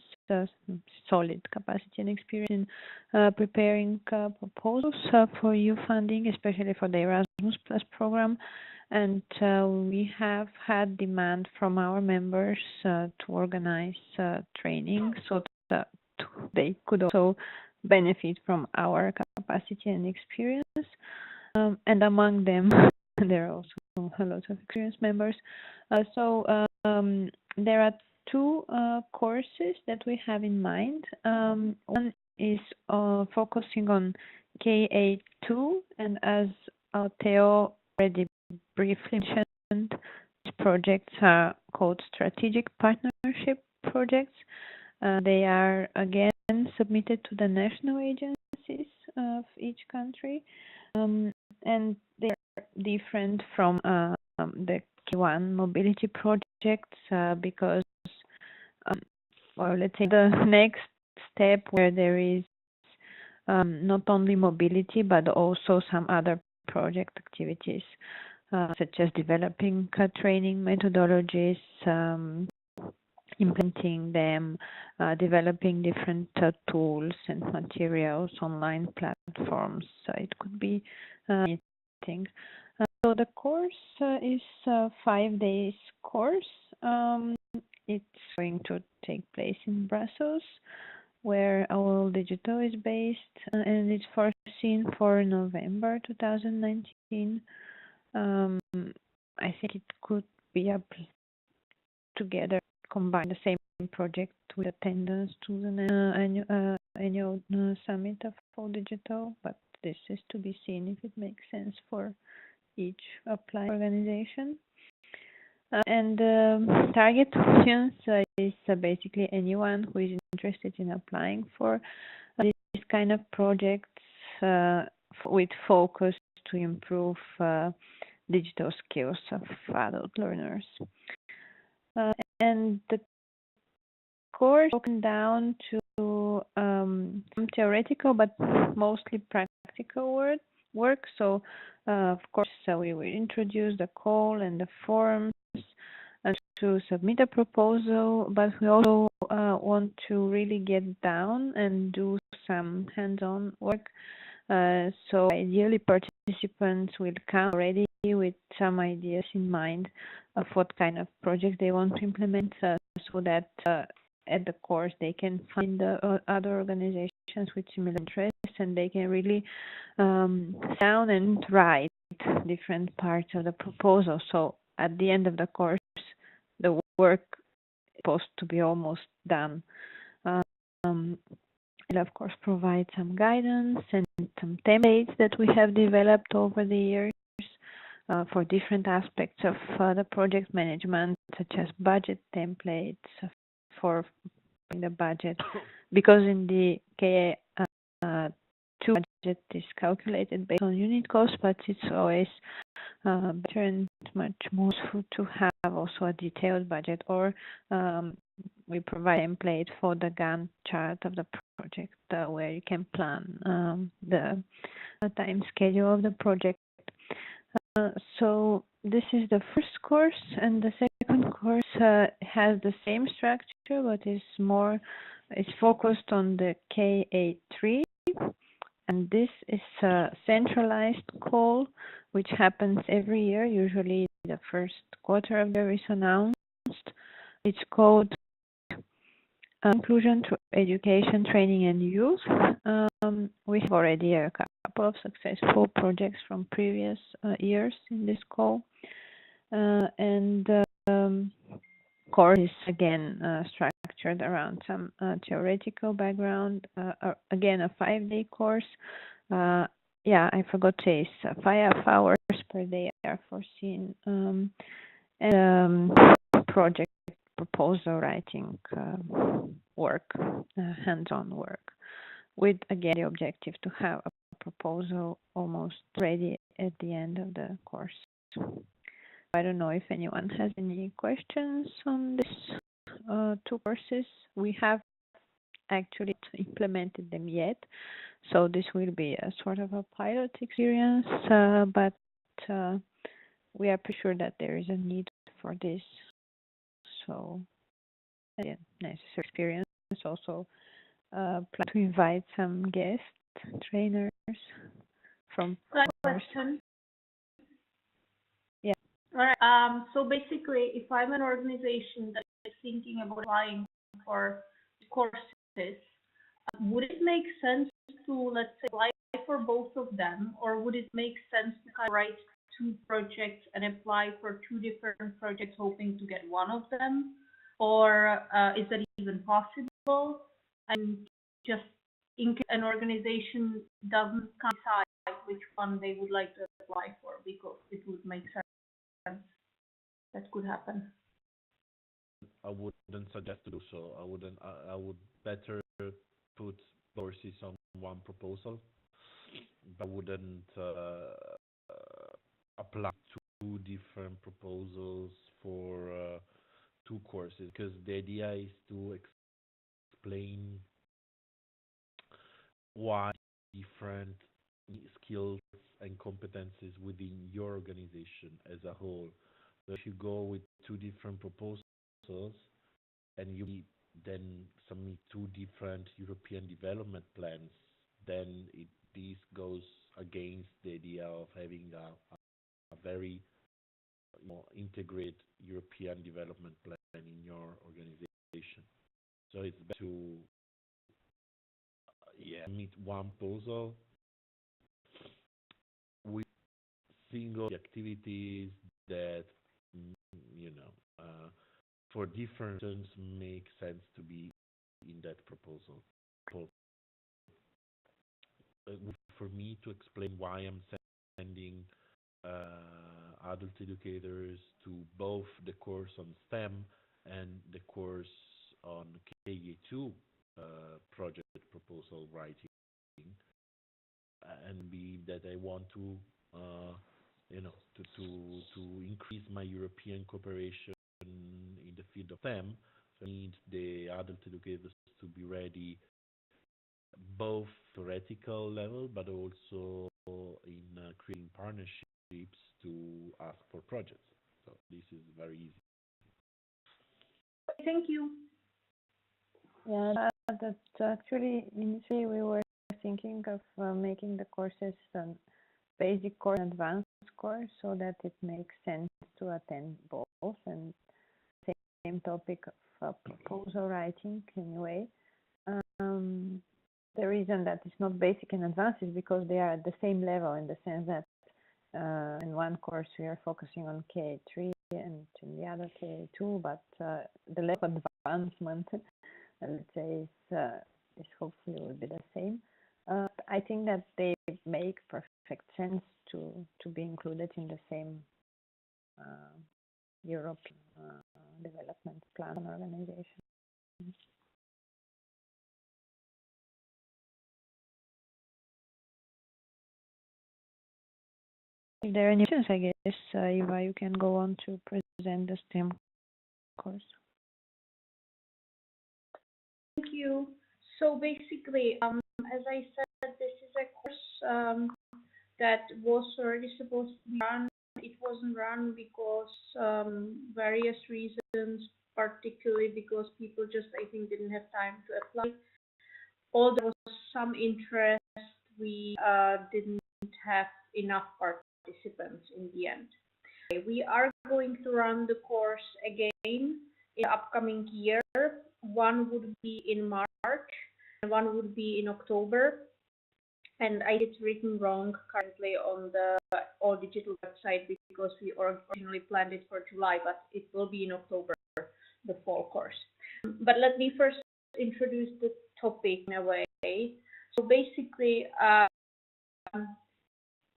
solid capacity and experience in preparing proposals for youth funding, especially for the Erasmus Plus program. And we have had demand from our members to organize training so that they could also benefit from our capacity and experience. And among them, there are also a lot of experienced members. So there are two courses that we have in mind. One is focusing on KA2, and as Altheo already briefly mentioned, these projects are called strategic partnership projects. They are again submitted to the national agencies of each country, and they are different from the KA1 mobility projects because, or let's say, the next step where there is not only mobility but also some other project activities such as developing training methodologies, implementing them, developing different tools and materials, online platforms. It could be anything. So the course is a 5 days course. It's going to take place in Brussels, where All Digital is based, and it's foreseen for November 2019. I think it could be up together, combine the same project with attendance to the annual summit of All Digital, but this is to be seen if it makes sense for each applying organization. And target audience is basically anyone who is interested in applying for this kind of projects with focus to improve digital skills of adult learners. And the course is broken down to some theoretical but mostly practical work. So, of course, we will introduce the call and the forms to submit a proposal, but we also want to really get down and do some hands-on work. So ideally, participants will come already with some ideas in mind of what kind of project they want to implement, so that at the course they can find other organizations with similar interests, and they can really down and write different parts of the proposal. So at the end of the course, the work supposed to be almost done. I'll of course provide some guidance and some templates that we have developed over the years for different aspects of the project management, such as budget templates for the budget, because in the KA2 budget is calculated based on unit cost, but it's always better and much more useful to have also a detailed budget, or we provide a template for the Gantt chart of the project where you can plan the time schedule of the project. So this is the first course, and the second course has the same structure, but is focused on the KA3, and this is a centralized call which happens every year. Usually the first quarter of the year is announced. It's called Inclusion to Education, Training and Youth. We have already a couple of successful projects from previous years in this call. And course is again structured around some theoretical background. Again, a 5-day course. Yeah, I forgot to say, 5 hours per day are foreseen. And project proposal writing work, hands-on work, with again the objective to have a proposal almost ready at the end of the course. I don't know if anyone has any questions on this 2 courses. We have actually implemented them yet, so this will be a sort of a pilot experience, but we are pretty sure that there is a need for this. So, yeah, necessary experience. Also, plan to invite some guest trainers from. Question. Yeah. All right. So basically, if I'm an organization that is thinking about applying for courses, would it make sense to, let's say, apply for both of them, or would it make sense to kind of write 2 projects and apply for 2 different projects, hoping to get one of them, or is that even possible? And just in case an organization doesn't decide which one they would like to apply for, because it would make sense. That could happen. I wouldn't suggest to do so. I would better put courses on one proposal. I wouldn't apply 2 different proposals for 2 courses, because the idea is to explain why different skills and competencies within your organization as a whole. So if you go with 2 different proposals and you then submit 2 different European development plans, then this goes against the idea of having a very integrated European development plan in your organization. So it's better to meet one proposal with single activities that for different reasons make sense to be in that proposal. For me to explain why I'm sending adult educators to both the course on STEM and the course on KA2 project proposal writing, and be that I want to increase my European cooperation in the field of STEM. So I need the adult educators to be ready, both theoretical level, but also in creating partnerships to ask for projects. So this is very easy. Thank you. Yeah, that's actually, initially we were thinking of making the courses basic course and advanced course, so that it makes sense to attend both, and same topic of proposal writing anyway. The reason that it's not basic and advanced is because they are at the same level, in the sense that in one course we are focusing on KA3 and in the other KA2, but the level of advancement, let's say, is hopefully will be the same. I think that they make perfect sense to be included in the same European development plan organization. If there are any questions, I guess, Eva, you can go on to present the STEM course. Thank you. So basically, as I said, this is a course that was already supposed to be run. It wasn't run because various reasons, particularly because people just, I think, didn't have time to apply. Although there was some interest, we didn't have enough participants in the end. We are going to run the course again in the upcoming year. One would be in March, and one would be in October. And it's written wrong currently on the all digital website because we originally planned it for July, but it will be in October, the fall course. But let me first introduce the topic in a way. So basically,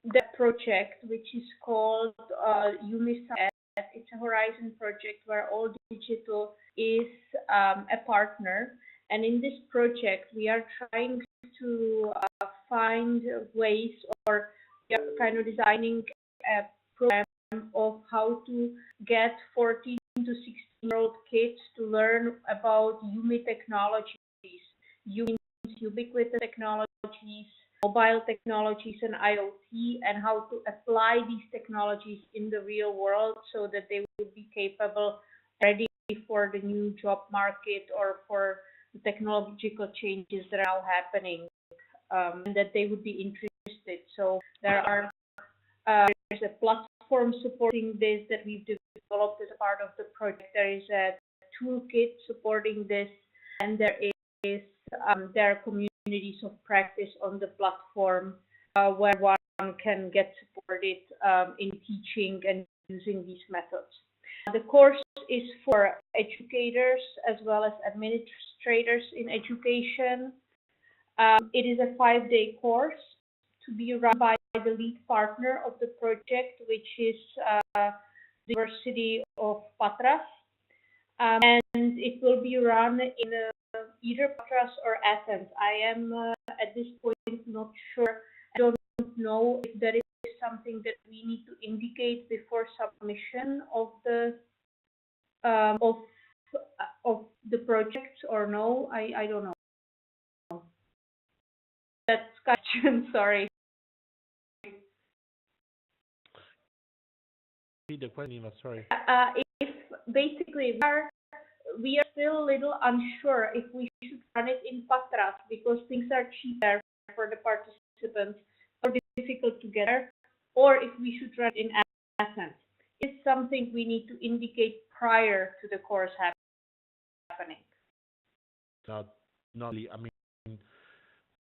the project, which is called UMISA, it's a Horizon project where All Digital is a partner. And in this project, we are trying to find ways, or we are kind of designing a program of how to get 14 to 16-year-old kids to learn about UMI technologies. UMI means ubiquitous technologies, mobile technologies, and IoT, and how to apply these technologies in the real world so that they would be capable, ready for the new job market or for the technological changes that are now happening, and that they would be interested. So there's a platform supporting this that we've developed as a part of the project. There is a toolkit supporting this, and there are communities of practice on the platform where one can get supported in teaching and using these methods. The course is for educators as well as administrators in education. It is a 5-day course to be run by the lead partner of the project, which is the University of Patras. And it will be run in either Patras or Athens. I am at this point not sure. I don't know if there is something that we need to indicate before submission of the project or no. I don't know. That's question. Sorry. The question, sorry. If basically we are still a little unsure if we should run it in Patras because things are cheaper for the participants or difficult to get there, or if we should run it in Athens. It's something we need to indicate prior to the course happening. Not really. I mean,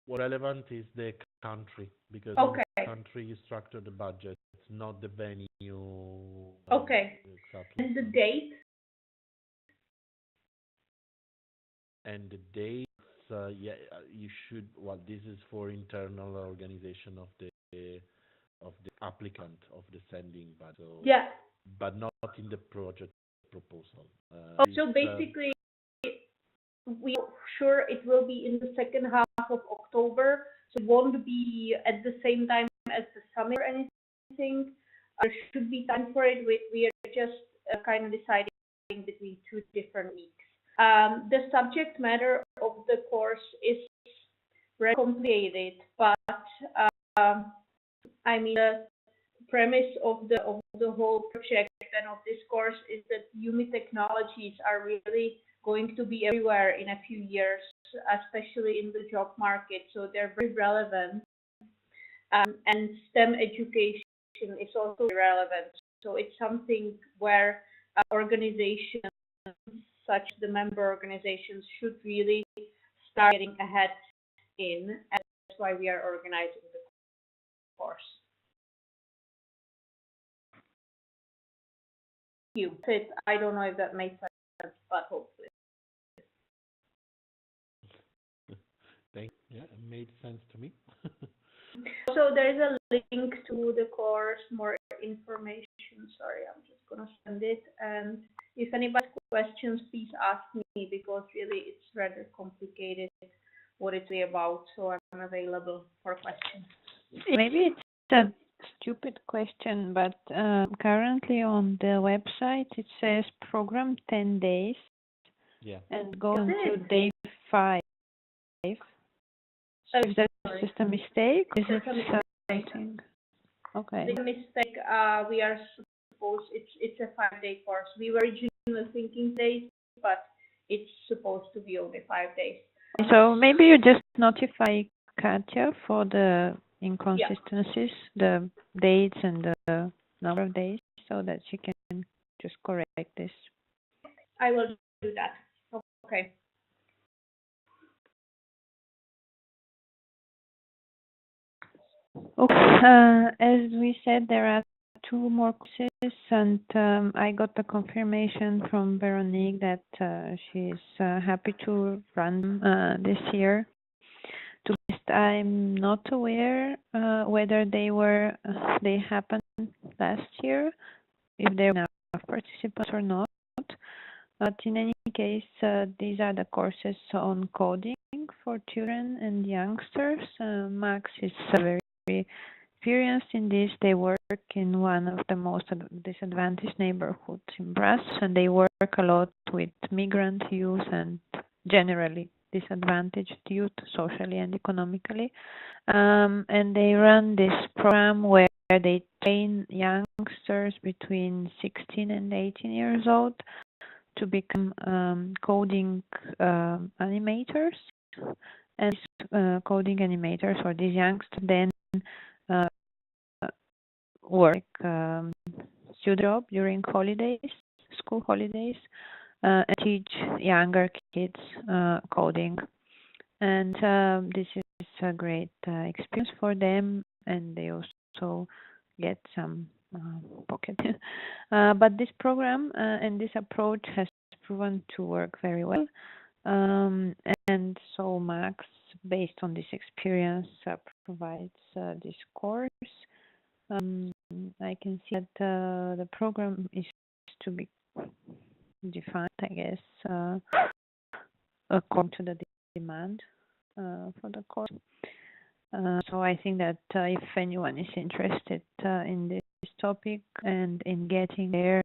what relevant is the country, because okay. the country you structure the budget, it's not the venue. Okay. Exactly. And the date? And the dates, you should. Well, this is for internal organization of the applicant of the sending, but yeah, but not in the project proposal. So basically, we are sure it will be in the second half of October. So it won't be at the same time as the summit or anything. There should be time for it. We are just kind of deciding between 2 different weeks. The subject matter of the course is very complicated, but I mean, the premise of the whole project and of this course is that UMI technologies are really going to be everywhere in a few years, especially in the job market. So they're very relevant, and STEM education is also relevant. So it's something where organizations, such the member organizations, should really start getting ahead in, and that's why we are organizing the course. you. I don't know if that makes sense, but hopefully. Yeah, it made sense to me. So there is a link to the course, more information. Sorry, I'm just gonna send it. And if anybody has questions, please ask me, because really it's rather complicated what it's about. So I'm available for questions. Maybe it's a stupid question, but currently on the website it says program 10 days Yeah. and go until day 5. So is that just a mistake? Is it something? Okay. It's a mistake. We are supposed, it's a 5-day course. We were originally thinking days, but it's supposed to be only 5 days. So maybe you just notify Katja for the inconsistencies, the dates and the number of days, so that she can just correct this. I will do that. Okay. Okay. As we said, there are 2 more courses, and I got the confirmation from Veronique that she's happy to run them this year. To be honest, I'm not aware whether they happened last year, if there were enough participants or not. But in any case, these are the courses on coding for children and youngsters. Max is very experienced in this. They work in one of the most disadvantaged neighborhoods in Brussels, and they work a lot with migrant youth and generally disadvantaged youth socially and economically. And they run this program where they train youngsters between 16 and 18 years old to become coding animators. And coding animators, or these youngsters, then work student job during holidays, school holidays, and teach younger kids coding. And this is a great experience for them, and they also get some pocket. But this program and this approach has proven to work very well. And so Max, based on this experience, provides this course. I can see that the program is to be defined, I guess, according to the demand for the course. So I think that if anyone is interested in this topic and in getting their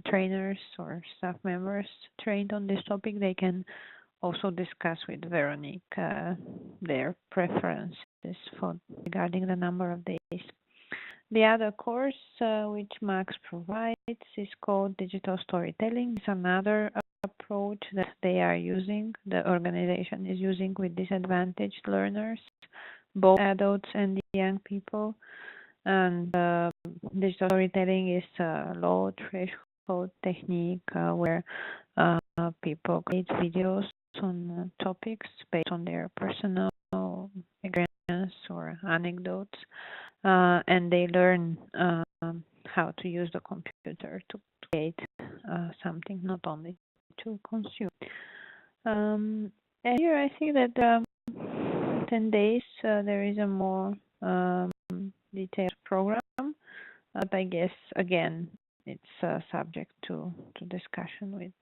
trainers or staff members trained on this topic, they can also discuss with Veronique their preferences regarding the number of days. The other course which Max provides is called Digital Storytelling. It's another approach that they are using, the organization is using with disadvantaged learners, both adults and young people. And digital storytelling is a low threshold technique where people create videos on topics based on their personal experience or anecdotes. And they learn how to use the computer to create something, not only to consume. And here I think that 10 days there is a more detailed program, but I guess again it's subject to discussion with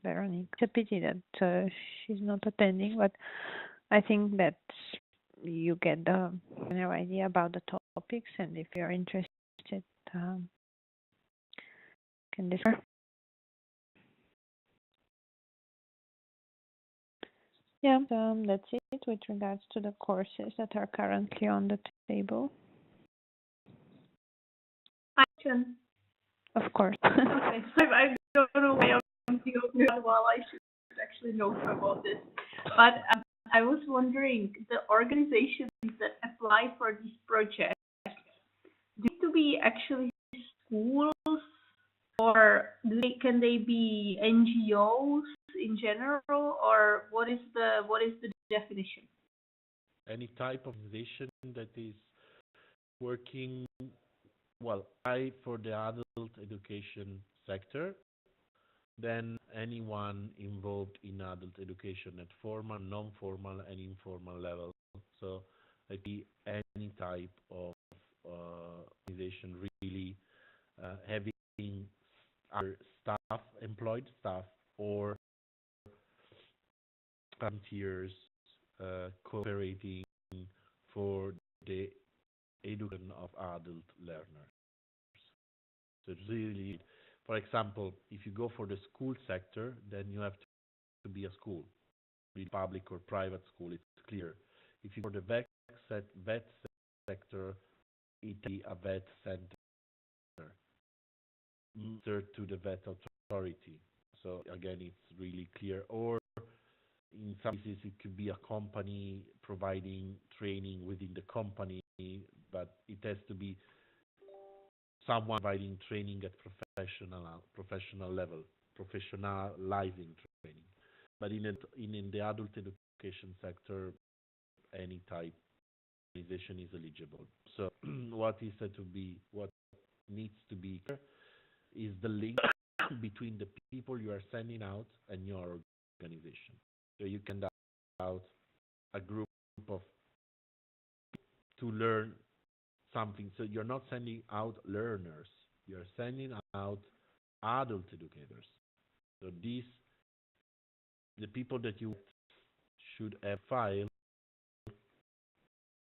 Veronique. It's a pity that she's not attending, but I think that you get the general idea about the topics, and if you're interested, can discuss. Yeah, that's it with regards to the courses that are currently on the table. Action. Of course. Okay, so I don't know why I'm thinking while I should actually know about this. But I was wondering, the organizations that apply for this project, do they need to be actually schools, or can they be NGOs in general, or what is the definition? Any type of organization that is working, for the adult education sector, then anyone involved in adult education at formal, non-formal, and informal level. So it be any type of organization really having our staff, employed staff, or volunteers cooperating for the education of adult learners. So it's really, for example, if you go for the school sector, then you have to be a school, be public or private school. It's clear. If you go for the vet sector, it be a vet center, to the vet authority. So again, it's really clear. Or in some cases, it could be a company providing training within the company, but it has to be someone providing training at professional level, professionalizing training. But in the adult education sector, any type of organization is eligible. So what needs to be clear is the link between the people you are sending out and your organization. So you can send out a group of to learn something. So you're not sending out learners, you're sending out adult educators. So the people that you should have file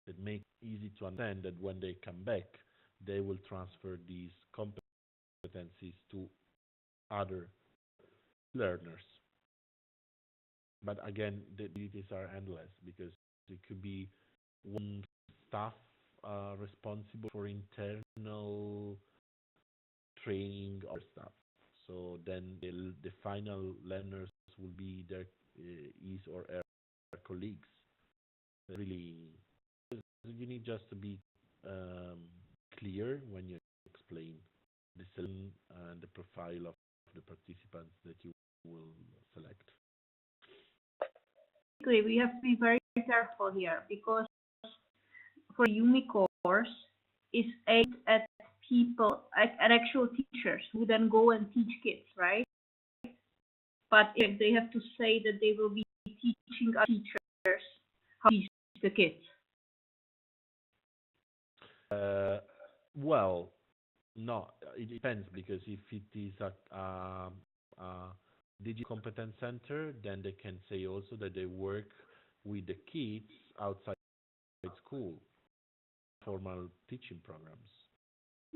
that make it easy to understand that when they come back, they will transfer these competencies to other learners. But again, the duties are endless because it could be one staff responsible for internal training or stuff. So then the final learners will be their his or her colleagues. Really, you need just to be clear when you explain the selection and the profile of the participants that you will select. We have to be very careful here because for UMI course is aimed at people, at actual teachers who then go and teach kids, right? But if they have to say that they will be teaching our teachers how to teach the kids. Well, no, it depends because if it is a digital competence center, then they can say also that they work with the kids outside school, formal teaching programs.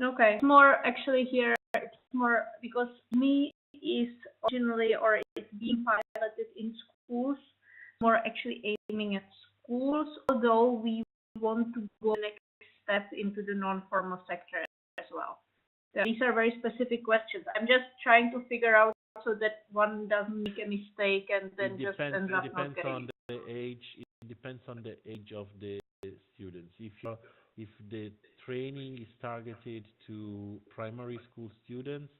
Okay, it's more actually here. It's more because me is originally or it's being piloted in schools. More actually aiming at schools, although we want to go next step into the non-formal sector as well. These are very specific questions. I'm just trying to figure out so that one doesn't make a mistake and then just ends up not getting. It depends on the age of the students. If the training is targeted to primary school students,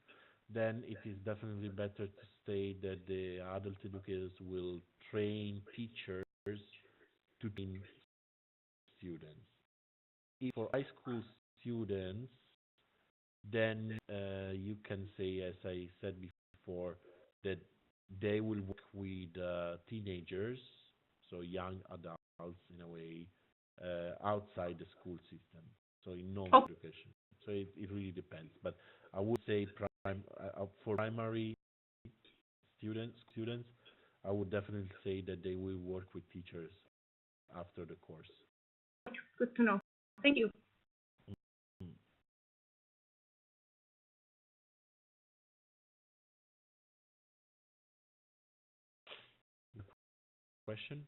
then it is definitely better to say that the adult educators will train teachers to train students. If for high school students, then you can say, as I said before, that they will work with teenagers, so young adults in a way, outside the school system, so in non-education. So it really depends. But I would say for primary students, I would definitely say that they will work with teachers after the course. Good to know. Thank you. Question?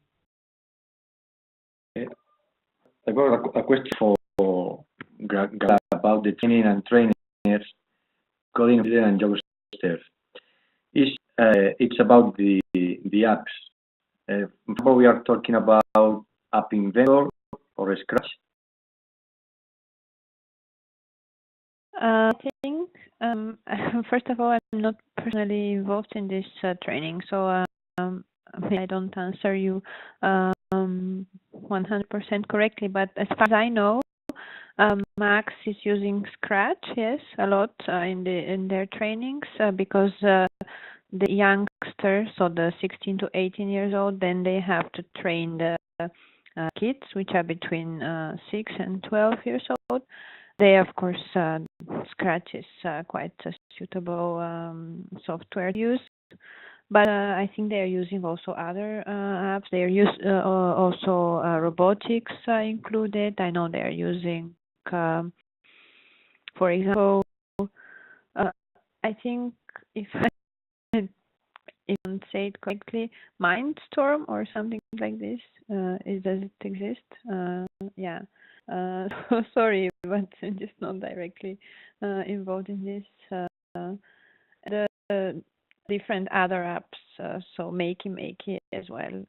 I got a question for about the training and trainers, coding and JavaScript. It's about the apps. Before we are talking about App Inventor or Scratch. I think, first of all, I'm not personally involved in this training, so I don't answer you 100% correctly. But as far as I know, Max is using Scratch, yes, a lot in their trainings because the youngsters, so the 16 to 18 years old, then they have to train the kids, which are between 6 and 12 years old. They, of course, Scratch is quite a suitable software to use. But I think they are using also other apps. They are also robotics included. I know they are using, for example, I think if I even say it correctly, Mindstorm or something like this. Does it exist? Yeah. Sorry, but I'm just not directly involved in this. The different other apps, so Makey as well,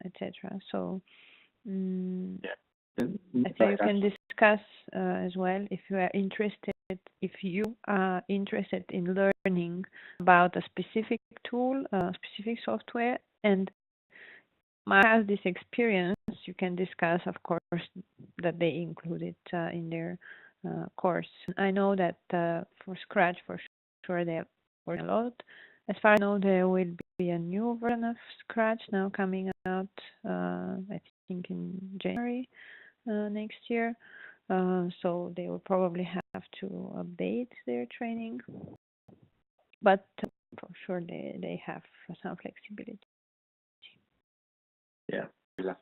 etc. So Yeah. I think you can discuss as well if you are interested. If you are interested in learning about a specific tool, specific software, and might have this experience, you can discuss, of course, that they include it in their course. I know that for Scratch, for sure, they're working a lot. As far as I know, there will be a new version of Scratch now coming out, I think in January next year. So they will probably have to update their training. But for sure, they have some flexibility. Yeah. You're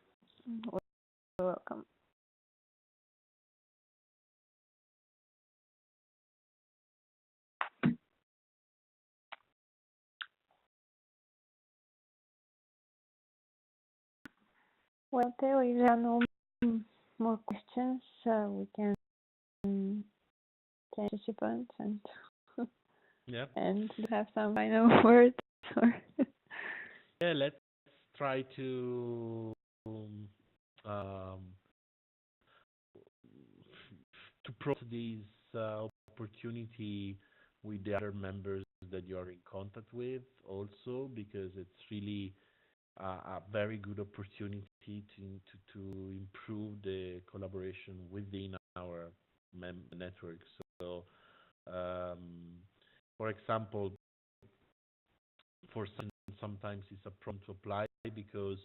welcome. Well, Theo, if there are no more questions, we can participants and Yeah. and have some final words. Yeah, let's try um, to promote this opportunity with the other members that you are in contact with also, because it's really a very good opportunity to improve the collaboration within our network. So, for example, for sometimes it's a problem to apply because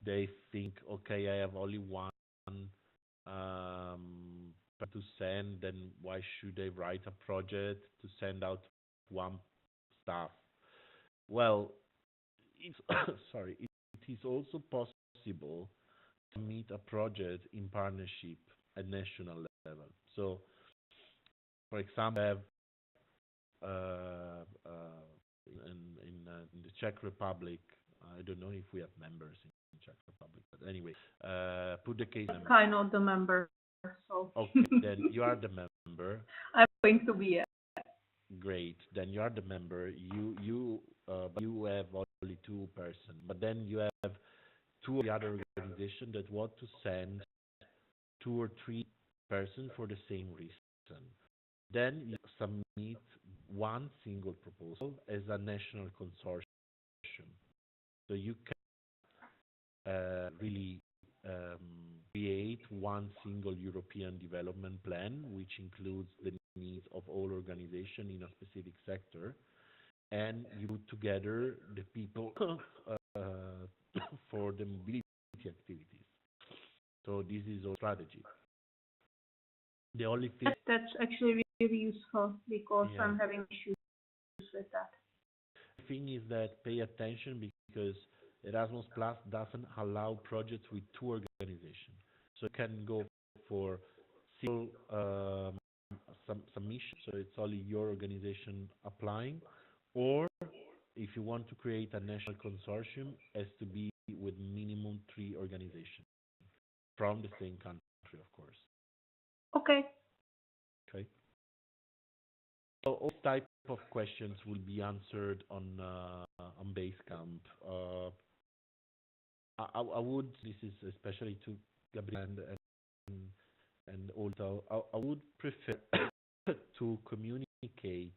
they think, okay, I have only one to send, then why should I write a project to send out one staff? Well, it's sorry, it is also possible to meet a project in partnership at national level. So, for example, I have in the Czech Republic. I don't know if we have members in Czech Republic, but anyway, put the case. Kind of the member, so. Okay, then you are the member. I'm going to be. Great. Then you are the member. You have only two persons, but then you have two of the other organizations that want to send two or three persons for the same reason. Then you submit one single proposal as a national consortium. So you can really create one single European development plan, which includes the needs of all organizations in a specific sector, and you put together the people for the mobility activities. So this is our strategy. The only thing That's actually really useful because Yeah. I'm having issues with that. The thing is that pay attention because Erasmus Plus doesn't allow projects with two organizations. So you can go for single submission, so it's only your organization applying, or if you want to create a national consortium, it has to be with minimum 3 organizations from the same country, of course. Okay. Okay. So all type of questions will be answered on Basecamp. I would. This is especially to Gabriel and also I would prefer to communicate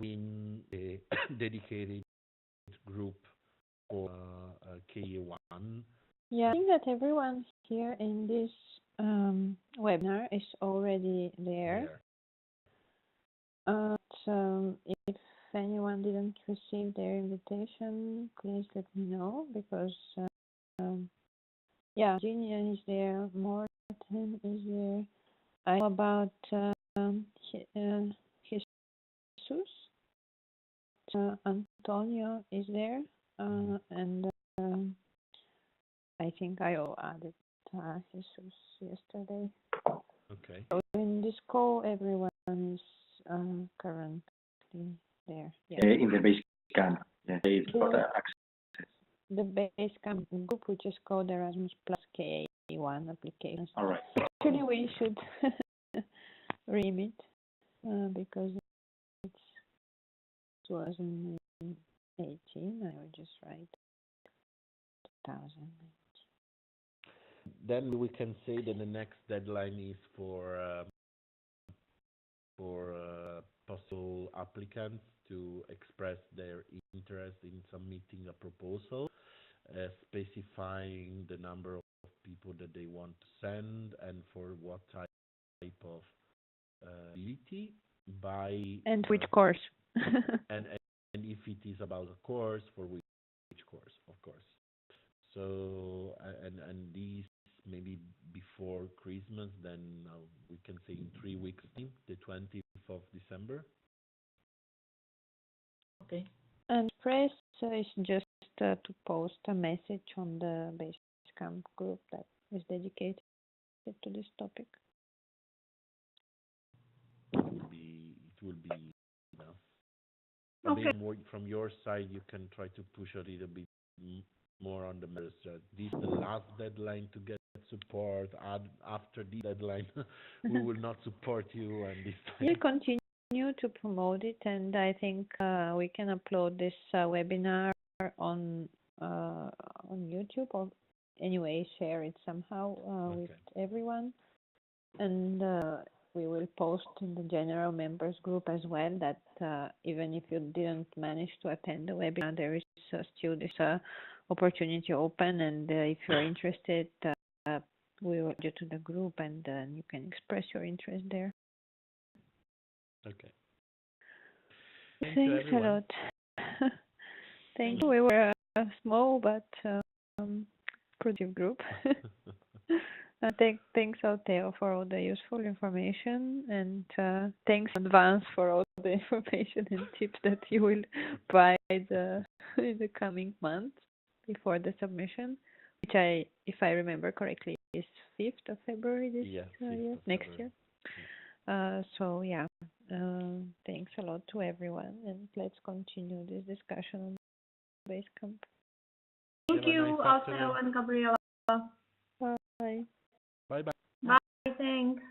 in a dedicated group for KA1 Yeah, I think that everyone here in this webinar is already there. But if anyone didn't receive their invitation, please let me know, because yeah, Virginia is there, Morten is there. I know about Jesus, Antonio is there, and I think I added Jesus yesterday. Okay. So in this call, everyone is currently there. Yeah. In the base camp, for the access. The base camp group, which is called Erasmus KA1 applications. All right. Actually, we should rename it because it was in 2018. I will just write 2019. Then we can say that the next deadline is for possible applicants to express their interest in submitting a proposal, specifying the number of people that they want to send and for what type of ability and which course. and if it is about a course, for which course, of course. So and these maybe before Christmas, then we can say in 3 weeks, the 20th of December. Okay. And press is just to post a message on the Basecamp group that is dedicated to this topic. It will be enough. Okay. Maybe more from your side, you can try to push a little bit more on the matters. This is the last deadline to get support. After the deadline, we will not support you. And this time. We'll continue to promote it, and I think we can upload this webinar on YouTube, or anyway share it somehow with everyone, and we will post in the general members group as well that even if you didn't manage to attend the webinar, there is still this opportunity open, and if you're interested, we will add you to the group, and you can express your interest there. Okay. Thanks a lot. Thank you. We were a small but productive group. Thanks, Altheo, for all the useful information, and thanks in advance for all the information and tips that you will provide in the coming months before the submission, which if I remember correctly, is 5th of February this year, next year. So yeah, thanks a lot to everyone, and let's continue this discussion on Basecamp. Thank you, Altheo and Gabriela. Bye. Bye-bye. Bye, thanks.